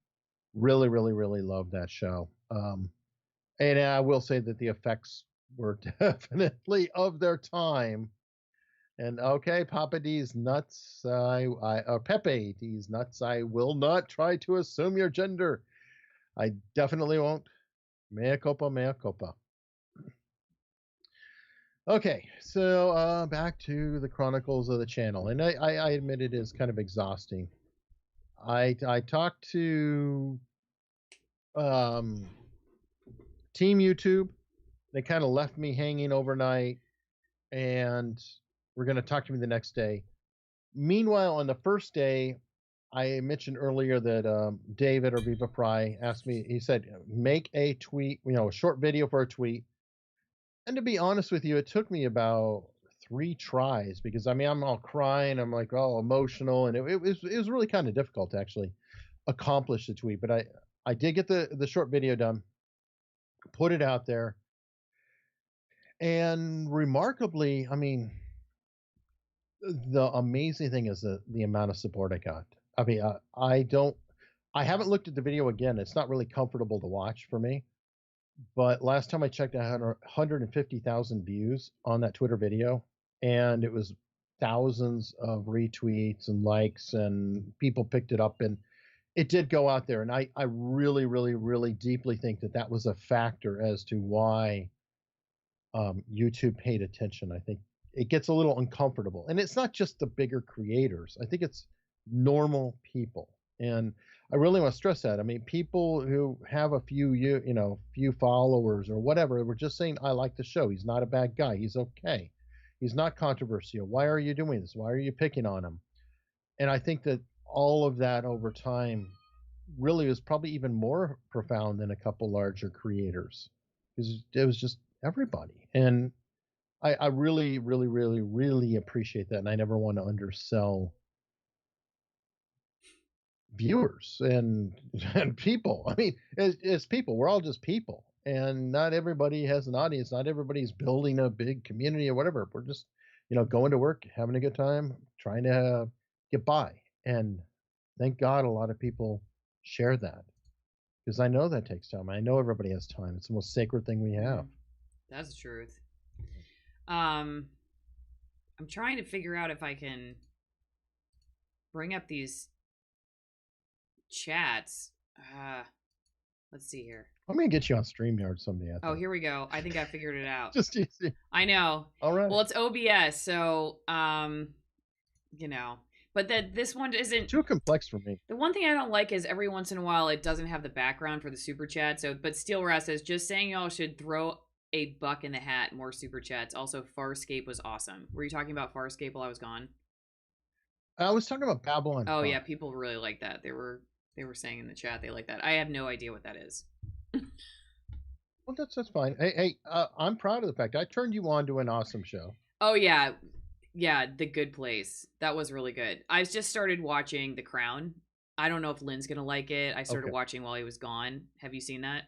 Really, really, really love that show. And I will say that the effects were definitely of their time. And okay, Papa D's nuts, or Pepe D's nuts, I will not try to assume your gender. I definitely won't. Mea culpa, mea culpa. Okay, so back to the chronicles of the channel, and I admit it is kind of exhausting. I talked to um, Team YouTube. They kind of left me hanging overnight, and were going to talk to me the next day. Meanwhile, on the first day, I mentioned earlier that David or Viva Fry asked me. He said, "Make a tweet, a short video for a tweet." And to be honest with you, it took me about 3 tries because I mean I'm all crying, I'm like all emotional, and it was really kind of difficult to actually accomplish the tweet. But I did get the short video done, put it out there, and remarkably, I mean, the amazing thing is the amount of support I got. I mean, I haven't looked at the video again. It's not really comfortable to watch for me. But last time I checked, I had 150,000 views on that Twitter video, and it was thousands of retweets and likes, and people picked it up, and it did go out there. And I really, really, really deeply think that was a factor as to why YouTube paid attention. I think it gets a little uncomfortable, and it's not just the bigger creators. I think it's normal people, and I really want to stress that. I mean, people who have a few followers or whatever, we're just saying, I like the show. He's not a bad guy. He's okay. He's not controversial. Why are you doing this? Why are you picking on him? And I think that all of that over time really was probably even more profound than a couple larger creators, because it was just everybody. And I really, really, really, really appreciate that. And I never want to undersell viewers and people. I mean, as people, we're all just people, and not everybody has an audience. Not everybody's building a big community or whatever. We're just, going to work, having a good time, trying to get by. And thank God a lot of people share that, because I know that takes time. I know everybody has time. It's the most sacred thing we have. That's the truth. I'm trying to figure out if I can bring up these chats. Let's see here. I'm gonna get you on StreamYard someday. Oh, here we go. I think I figured it out. Just easy. I know. All right. Well, it's OBS, so but this one isn't too complex for me. The one thing I don't like is every once in a while it doesn't have the background for the super chat. So, but Steel Rat says, just saying y'all should throw a buck in the hat. More super chats. Also, Farscape was awesome. Were you talking about Farscape while I was gone? I was talking about Babylon. Oh yeah, people really like that. They were saying in the chat they like that. I have no idea what that is. Well, that's fine. Hey, I'm proud of the fact I turned you on to an awesome show. Oh yeah, The Good Place. That was really good. I just started watching The Crown. I don't know if Lynn's gonna like it. I started watching while he was gone. Have you seen that?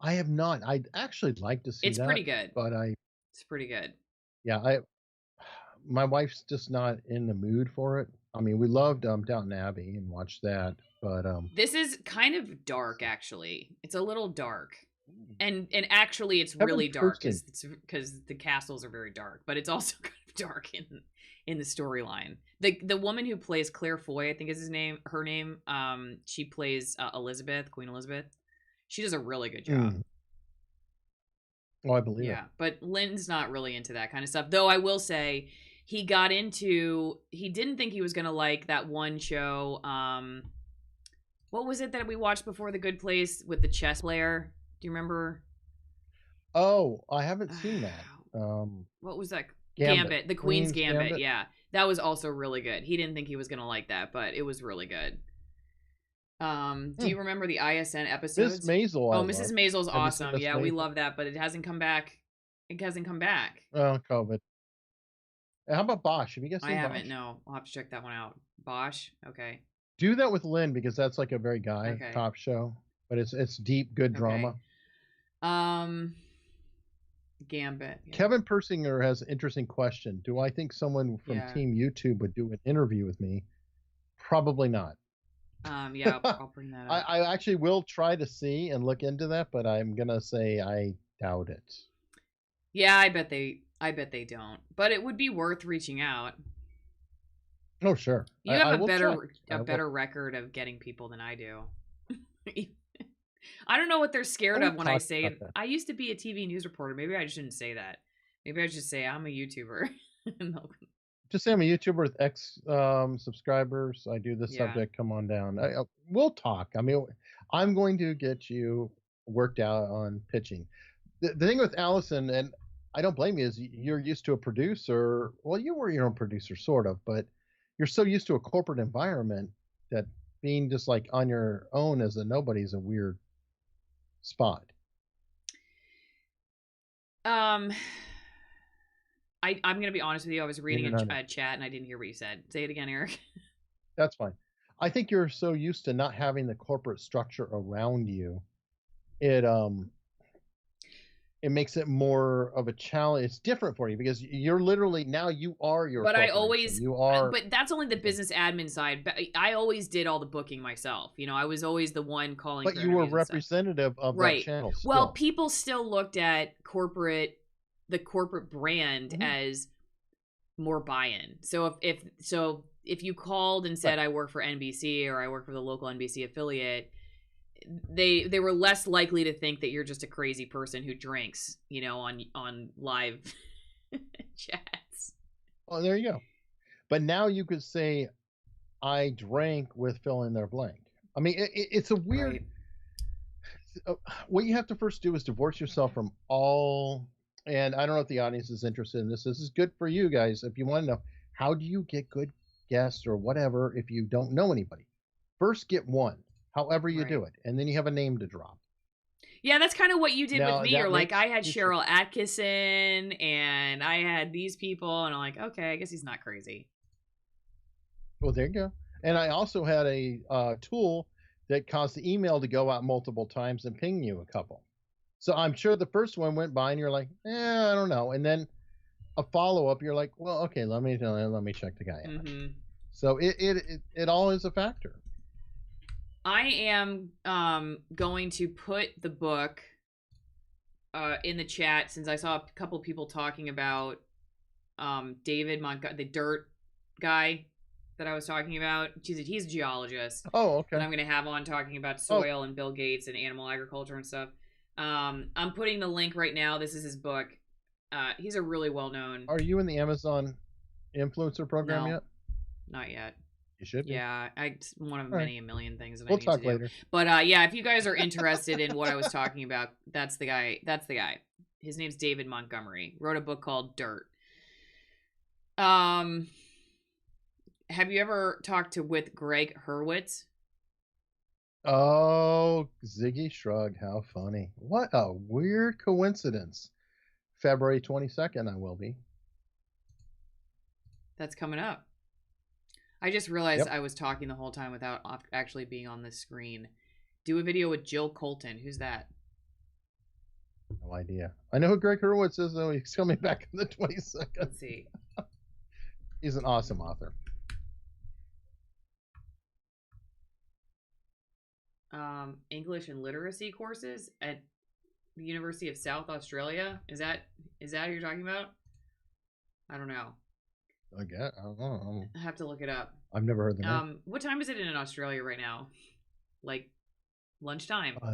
I have not. I'd actually like to see that. It's pretty good. But it's pretty good. Yeah, my wife's just not in the mood for it. I mean, we loved Downton Abbey and watched that, but this is kind of dark, actually. It's a little dark, and actually, it's really dark because the castles are very dark, but it's also kind of dark in the storyline. The woman who plays Claire Foy, I think is her name. She plays Elizabeth, Queen Elizabeth. She does a really good job. Oh, I believe it. Yeah, but Lynn's not really into that kind of stuff. Though I will say, he didn't think he was gonna like that one show. What was it that we watched before The Good Place with the chess player? Do you remember? Oh, I haven't seen that. What was that? Gambit. The Queen's Gambit. Yeah, that was also really good. He didn't think he was gonna like that, but it was really good. Do you remember the ISN episodes? Miss Maisel. Oh, Mrs. Maisel's awesome. Yeah, we love that, but it hasn't come back. It hasn't come back. Oh, COVID. How about Bosch? Have you guys seen Bosch? I haven't. No, I'll have to check that one out. Bosch. Okay. Do that with Lynn, because that's like a very top show, but it's deep, good drama. Gambit. Yeah. Kevin Persinger has an interesting question. Do I think someone from Team YouTube would do an interview with me? Probably not. Yeah, I'll bring that up. I actually will try to see and look into that, but I'm gonna say I doubt it. Yeah, I bet they don't. But it would be worth reaching out. Oh, sure. You have I a will better check. I will. better record of getting people than I do. I don't know what they're scared We'll of when I talk say about that. I used to be a TV news reporter. Maybe I shouldn't say that. Maybe I should say I'm a YouTuber. Just say I'm a YouTuber with X subscribers. I do this Yeah. subject. Come on down. We'll talk. I mean, I'm going to get you worked out on pitching. The thing with Allison, and I don't blame you, is you're used to a producer. Well, you were your own producer, sort of, but you're so used to a corporate environment that being just like on your own as a nobody is a weird spot. I'm gonna be honest with you. I was reading You're not. a chat and I didn't hear what you said. Say it again, Eric. That's fine. I think you're so used to not having the corporate structure around you. It makes it more of a challenge. It's different for you because you're literally now you are your. But I corporation. always you are. But that's only the business admin side. But I always did all the booking myself. You know, I was always the one calling. But for you were interviews and stuff. representative of Right. that channel. Still. Well, people still looked at the corporate brand Mhm. as more buy-in. So if you called and said I work for NBC or I work for the local NBC affiliate, they were less likely to think that you're just a crazy person who drinks, you know, on live chats. Oh, there you go. But now you could say, I drank with fill in their blank. I mean, it's a weird. Right. What you have to first do is divorce yourself from all. And I don't know if the audience is interested in this. This is good for you guys. If you want to know, how do you get good guests or whatever if you don't know anybody? First, get one, however you do it. And then you have a name to drop. Yeah, that's kind of what you did with me. You're like, I had you Cheryl Atkinson and I had these people. And I'm like, okay, I guess he's not crazy. Well, there you go. And I also had a tool that caused the email to go out multiple times and ping you a couple. So I'm sure the first one went by and you're like, I don't know. And then a follow-up, you're like, well, okay, let me check the guy out. Mm-hmm. So it all is a factor. I am going to put the book in the chat since I saw a couple people talking about David Montgomery, the dirt guy that I was talking about. He's a geologist. Oh, okay. That I'm going to have on talking about soil and Bill Gates and animal agriculture and stuff. I'm putting the link right now. This is his book. He's a really well-known. Are you in the Amazon influencer program yet? Not yet. You should be. Yeah, it's one of a million things that we'll I need talk to do. later. But yeah, if you guys are interested in what I was talking about, that's the guy. His name's David Montgomery. Wrote a book called Dirt. Have you ever talked with Greg Horowitz? Oh, Ziggy shrugged. How funny. What a weird coincidence. February 22nd, I will be. That's coming up. I just realized I was talking the whole time without actually being on the screen. Do a video with Jill Colton. Who's that? No idea. I know who Greg Horowitz is, though. He's coming back on the 22nd. Let's see. He's an awesome author. English and literacy courses at the University of South Australia. Is that who you're talking about? I don't know. I don't know. I have to look it up. I've never heard the name. What time is it in Australia right now? Like lunchtime. I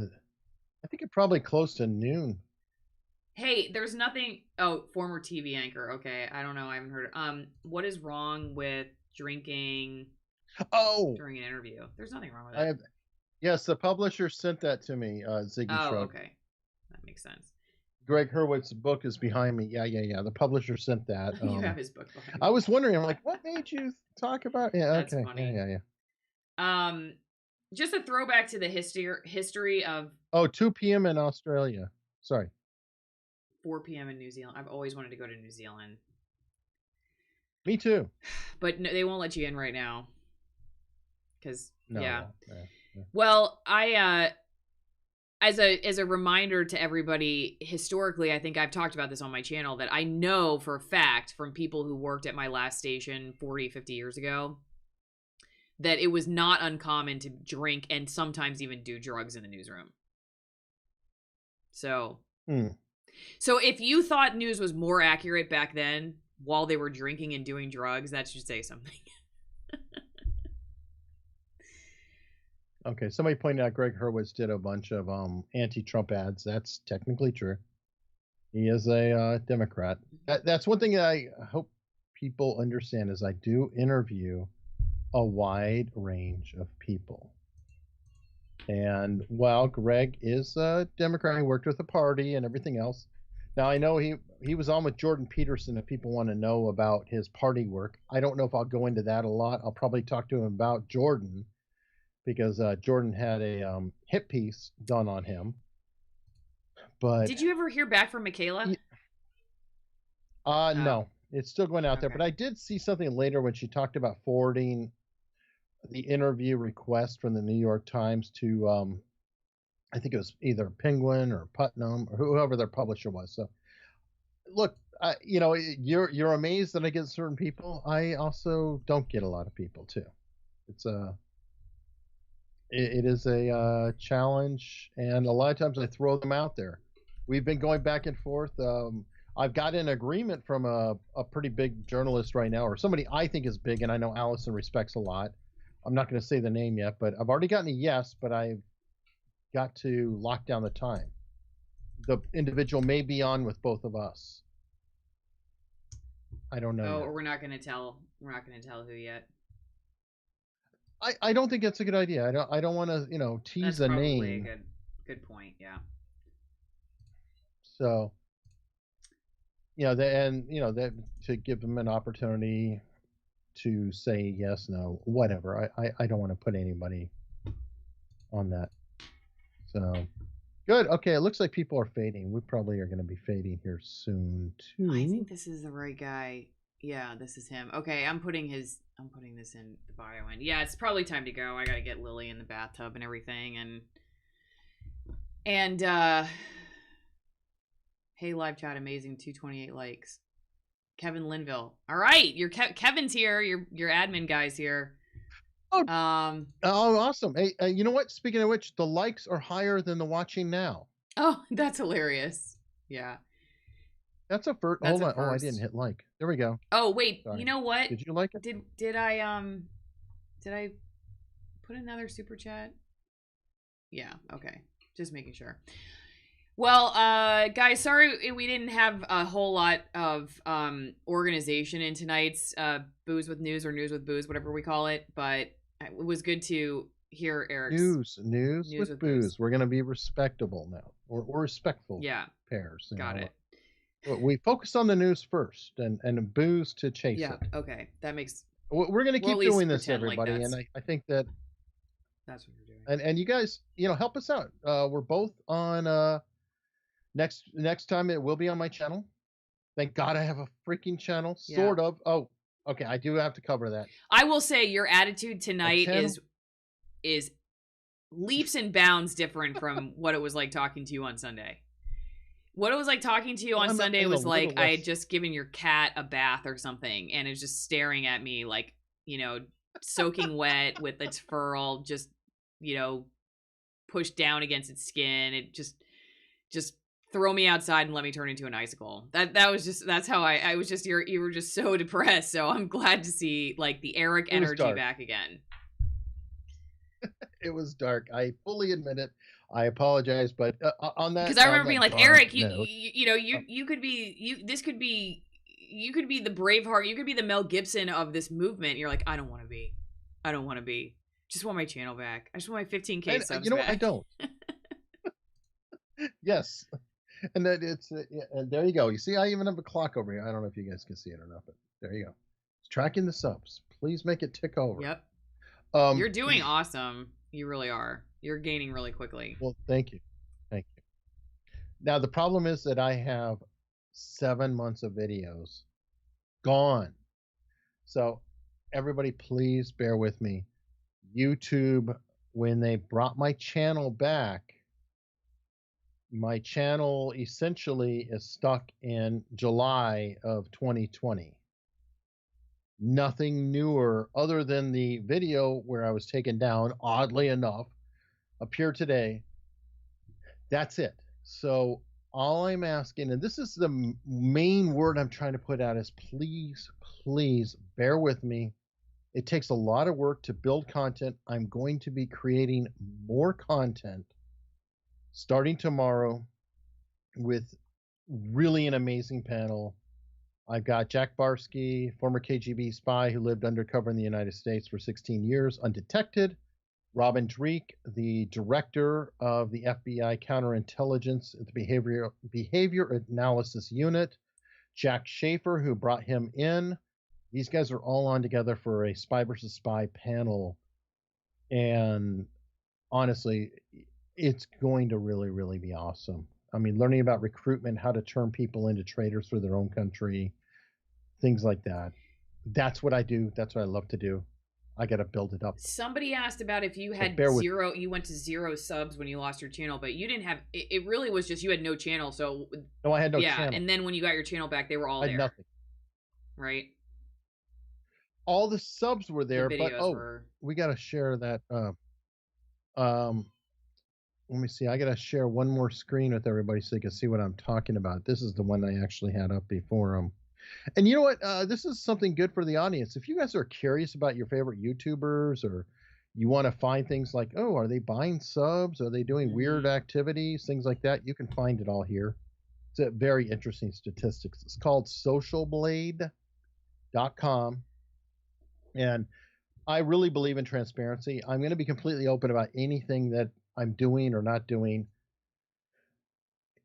think it's probably close to noon. Hey, there's nothing. Oh, former TV anchor. Okay, I don't know. I haven't heard. What is wrong with drinking? During an interview, there's nothing wrong with it. Yes, the publisher sent that to me. Ziggy Shrug. Okay, that makes sense. Greg Hurwitz's book is behind me. Yeah. The publisher sent that. You have his book behind me. I was wondering. I'm like, what made you talk about? Yeah, that's okay. Funny. Yeah. Just a throwback to the history of. 2 p.m. in Australia. Sorry. 4 p.m. in New Zealand. I've always wanted to go to New Zealand. Me too. But no, they won't let you in right now. Because yeah. Yeah. Well, I as a reminder to everybody, historically, I think I've talked about this on my channel, that I know for a fact from people who worked at my last station 40, 50 years ago, that it was not uncommon to drink and sometimes even do drugs in the newsroom. So So if you thought news was more accurate back then while they were drinking and doing drugs, that should say something. Okay, somebody pointed out Greg Hurwitz did a bunch of anti-Trump ads. That's technically true. He is a Democrat. That's one thing that I hope people understand is I do interview a wide range of people. And while Greg is a Democrat, he worked with the party and everything else. Now, I know he was on with Jordan Peterson if people want to know about his party work. I don't know if I'll go into that a lot. I'll probably talk to him about Jordan because Jordan had a hit piece done on him. But did you ever hear back from Michaela? No, it's still going out there. But I did see something later when she talked about forwarding the interview request from the New York Times to I think it was either Penguin or Putnam or whoever their publisher was. So look, you're amazed that I get certain people. I also don't get a lot of people too. It's it is a challenge, and a lot of times I throw them out there. We've been going back and forth. I've got an agreement from a pretty big journalist right now, or somebody I think is big, and I know Allison respects a lot. I'm not going to say the name yet, but I've already gotten a yes, but I've got to lock down the time. The individual may be on with both of us. I don't know. Oh, we're not going to tell. We're not going to tell who yet. I don't think that's a good idea. I don't want to tease a name. That's a good point. Yeah. So that to give them an opportunity to say yes, no, whatever. I don't want to put anybody on that. So good. Okay, it looks like people are fading. We probably are going to be fading here soon too. I think this is the right guy. Yeah, this is him. Okay, I'm putting this in the bio, and yeah, it's probably time to go. I gotta get Lily in the bathtub and everything, and hey, live chat, amazing, 228 likes. Kevin Linville. All right, Kevin's here. Your admin guy's here. Oh, awesome. Hey, you know what? Speaking of which, the likes are higher than the watching now. Oh, that's hilarious. Yeah. That's a first. Hold on. Oh, I didn't hit like. There we go. Oh, wait. Sorry. You know what? Did you like it? Did I put another super chat? Yeah. Okay. Just making sure. Well, guys, sorry we didn't have a whole lot of organization in tonight's Booze with News or News with Booze, whatever we call it. But it was good to hear Eric's news with booze. We're gonna be respectable now. We're respectful. Yeah. Pairs. Got it. We focus on the news first, and booze to chase it. Yeah. Okay. That makes. We're gonna keep doing this, everybody, like and I think that. That's what we're doing. And you guys, help us out. We're both on. Next time it will be on my channel. Thank God I have a freaking channel, sort of. Oh, okay. I do have to cover that. I will say your attitude tonight is leaps and bounds different from what it was like talking to you on Sunday. What it was like talking to you on Sunday was like I had just given your cat a bath or something, and it was just staring at me like, soaking wet with its fur all just, pushed down against its skin. It just throw me outside and let me turn into an icicle. That's how I was just, you were just so depressed. So I'm glad to see like the Eric energy back again. It was dark. I fully admit it. I apologize, but on that, because I remember being like, Eric, you could be the Braveheart, you could be the Mel Gibson of this movement. You're like, I don't want to be. Just want my channel back. I just want my 15K subs back. I don't. Yes. And that and there you go. You see, I even have a clock over here. I don't know if you guys can see it or not, but there you go. It's tracking the subs. Please make it tick over. Yep. You're doing awesome. You really are. You're gaining really quickly. Well, thank you. Now, the problem is that I have 7 months of videos gone. So everybody, please bear with me. YouTube, when they brought my channel back, my channel essentially is stuck in July of 2020. Nothing newer other than the video where I was taken down, oddly enough, appeared today. That's it. So all I'm asking, and this is the main word I'm trying to put out, is please, please bear with me. It takes a lot of work to build content. I'm going to be creating more content starting tomorrow with really an amazing panel. I've got Jack Barsky, former KGB spy who lived undercover in the United States for 16 years, undetected. Robin Dreek, the director of the FBI counterintelligence at the behavior analysis unit. Jack Schaefer, who brought him in. These guys are all on together for a spy versus spy panel. And honestly, it's going to really, really be awesome. I mean, learning about recruitment, how to turn people into traitors for their own country, things like that. That's what I do. That's what I love to do. I got to build it up. Somebody asked about if you had zero, you went to 0 subs when you lost your channel, but you didn't have, it really was just, you had no channel. So no, I had no channel. And then when you got your channel back, they were all there. Nothing. Right. All the subs were there, but we got to share that. Let me see. I got to share one more screen with everybody so you can see what I'm talking about. This is the one I actually had up before. And you know what? This is something good for the audience. If you guys are curious about your favorite YouTubers, or you want to find things like, oh, are they buying subs? Are they doing weird activities? Things like that. You can find it all here. It's a very interesting statistics. It's called socialblade.com. And I really believe in transparency. I'm going to be completely open about anything that I'm doing or not doing.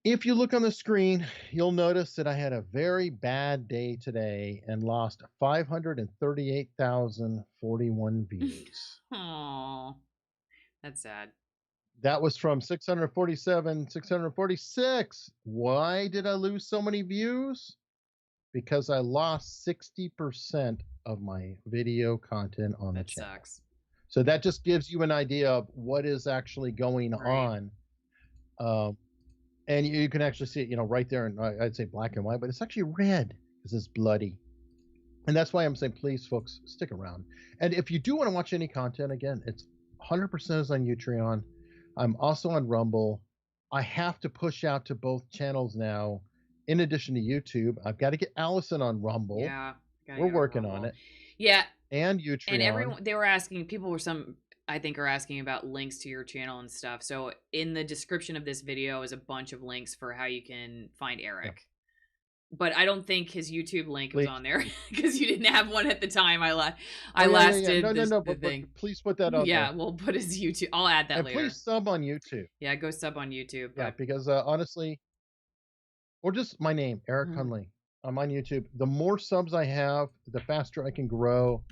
If you look on the screen, you'll notice that I had a very bad day today and lost 538,041 views. Oh, that's sad. That was from 647, 646. Why did I lose so many views? Because I lost 60% of my video content on the channel. That sucks. So that just gives you an idea of what is actually going on. And you can actually see it, right there, and I'd say black and white, but it's actually red because it's bloody. And that's why I'm saying, please, folks, stick around. And if you do want to watch any content, again, it's 100% is on Utreon. I'm also on Rumble. I have to push out to both channels now. In addition to YouTube, I've got to get Allison on Rumble. Yeah. We're working on it. Yeah. And Utreon. And everyone, they were asking, people were I think are asking about links to your channel and stuff. So in the description of this video is a bunch of links for how you can find Eric. Yeah. But I don't think his YouTube link was on there because you didn't have one at the time. I last did the thing. But please put that on there. Yeah, we'll put his YouTube. I'll add that later. Please sub on YouTube. Yeah, go sub on YouTube. Yeah, because honestly, or just my name, Eric Hunley. I'm on YouTube. The more subs I have, the faster I can grow.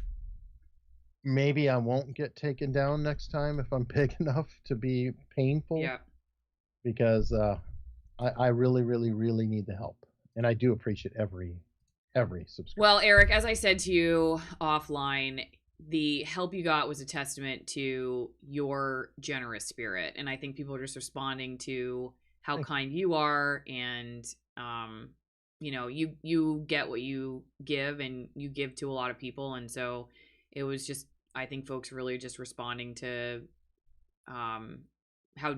Maybe I won't get taken down next time if I'm big enough to be painful. Yeah. Because I really, really, really need the help. And I do appreciate every subscriber. Well, Eric, as I said to you offline, the help you got was a testament to your generous spirit. And I think people are just responding to how kind you are. And, you get what you give, and you give to a lot of people. And so it was just, I think folks really just responding to how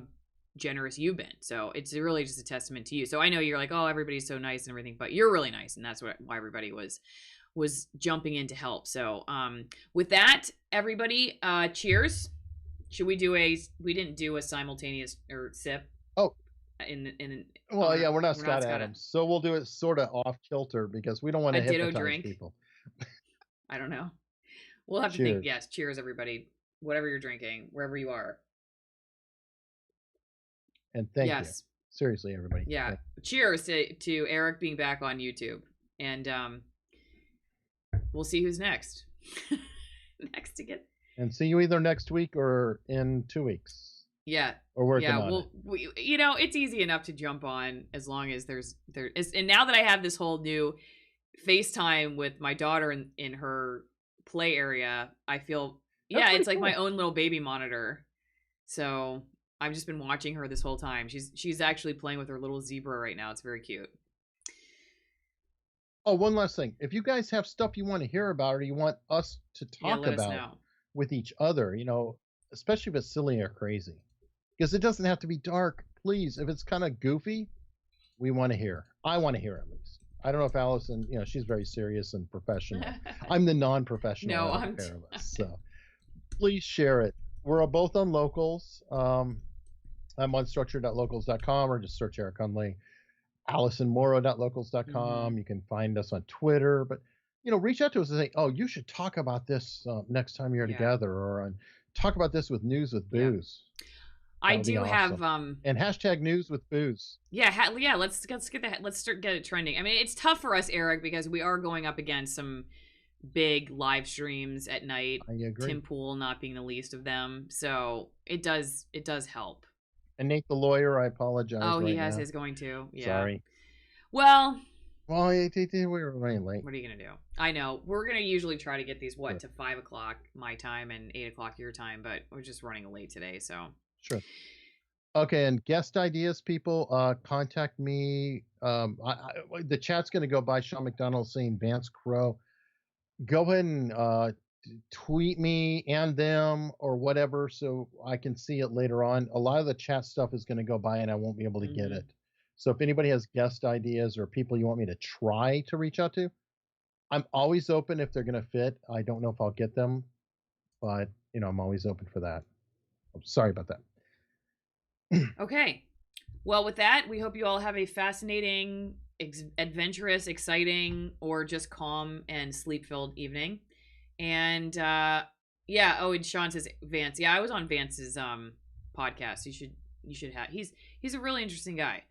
generous you've been. So it's really just a testament to you. So I know you're like, oh, everybody's so nice and everything, but you're really nice, and that's why everybody was jumping in to help. So with that, everybody, cheers. Should we do we didn't do a simultaneous or sip? Oh. We're not Scott Adams, so we'll do it sort of off kilter because we don't want to hypnotize people. I don't know. We'll have to think. Yes, cheers, everybody. Whatever you're drinking, wherever you are. And thank you. Seriously, everybody. Yeah. Cheers to Eric being back on YouTube. And we'll see who's next. Next again. And see you either next week or in 2 weeks. Yeah. Or working on it. It's easy enough to jump on as long as there is. And now that I have this whole new FaceTime with my daughter in her play area, I feel it's like my own little baby monitor. So I've just been watching her this whole time. She's actually playing with her little zebra right now. It's very cute. Oh, one last thing. If you guys have stuff you want to hear about or you want us to talk about with each other, especially if it's silly or crazy, because it doesn't have to be dark. Please, if it's kind of goofy, We want to hear. I want to hear at least. I don't know if Allison, she's very serious and professional. I'm the non-professional No, out of the pair of us. So please share it. We're both on Locals. I'm on structure.locals.com, or just search Eric Hunley. AllisonMorrow.locals.com. You can find us on Twitter, but reach out to us and say, oh, you should talk about this next time you're together, or talk about this with News with Booze. I do have and hashtag News with Booze. Yeah, let's get that. Let's get it trending. I mean, it's tough for us, Eric, because we are going up against some big live streams at night. I agree. Tim Pool not being the least of them, so it does help. And Nate the lawyer, I apologize. Oh, he has his going too. Yeah. Sorry. Well, we were running late. What are you gonna do? I know we're gonna usually try to get these to 5 o'clock my time and 8 o'clock your time, but we're just running late today. So sure. Okay, and guest ideas, people, contact me. The chat's gonna go by Sean McDonald saying Vance Crow. Go ahead and tweet me and them or whatever, so I can see it later on. A lot of the chat stuff is going to go by and I won't be able to get it. So if anybody has guest ideas or people you want me to try to reach out to, I'm always open if they're going to fit. I don't know if I'll get them, but I'm always open for that. I'm sorry about that. Okay. Well, with that, we hope you all have a fascinating, adventurous, exciting, or just calm and sleep-filled evening. And and Sean says Vance. Yeah, I was on Vance's podcast. You should have. He's a really interesting guy.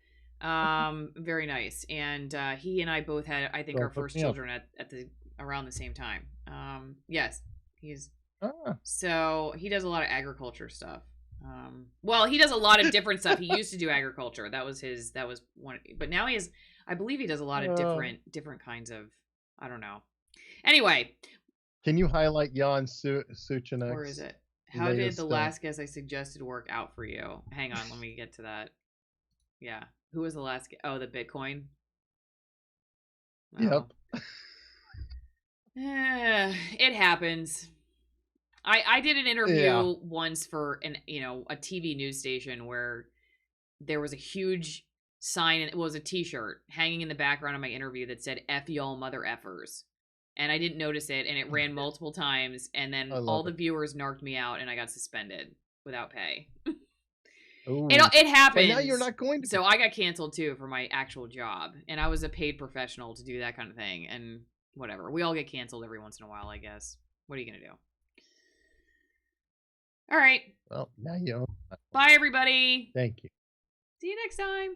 Very nice. And he and I both had, I think, our first children at around the same time. Yes, he's so he does a lot of agriculture stuff. Well, he does a lot of different stuff. He used to do agriculture. That was one, but now I believe he does a lot of different kinds of, I don't know. Anyway, can you highlight Jan Suchinek's? Where is it? How did the last guest I suggested work out for you? Hang on, let me get to that. Yeah. Who was the last guest? Oh, the Bitcoin? Yep. It happens. I did an interview once for a TV news station where there was a huge sign, and it was a t-shirt hanging in the background of my interview that said "F y'all mother effers." And I didn't notice it, and it ran multiple times, and then all the viewers narked me out, and I got suspended without pay. It happened. But now you're not going to. So I got canceled too for my actual job, and I was a paid professional to do that kind of thing, and whatever. We all get canceled every once in a while, I guess. What are you gonna do? All right. Well, now you know. Bye, everybody. Thank you. See you next time.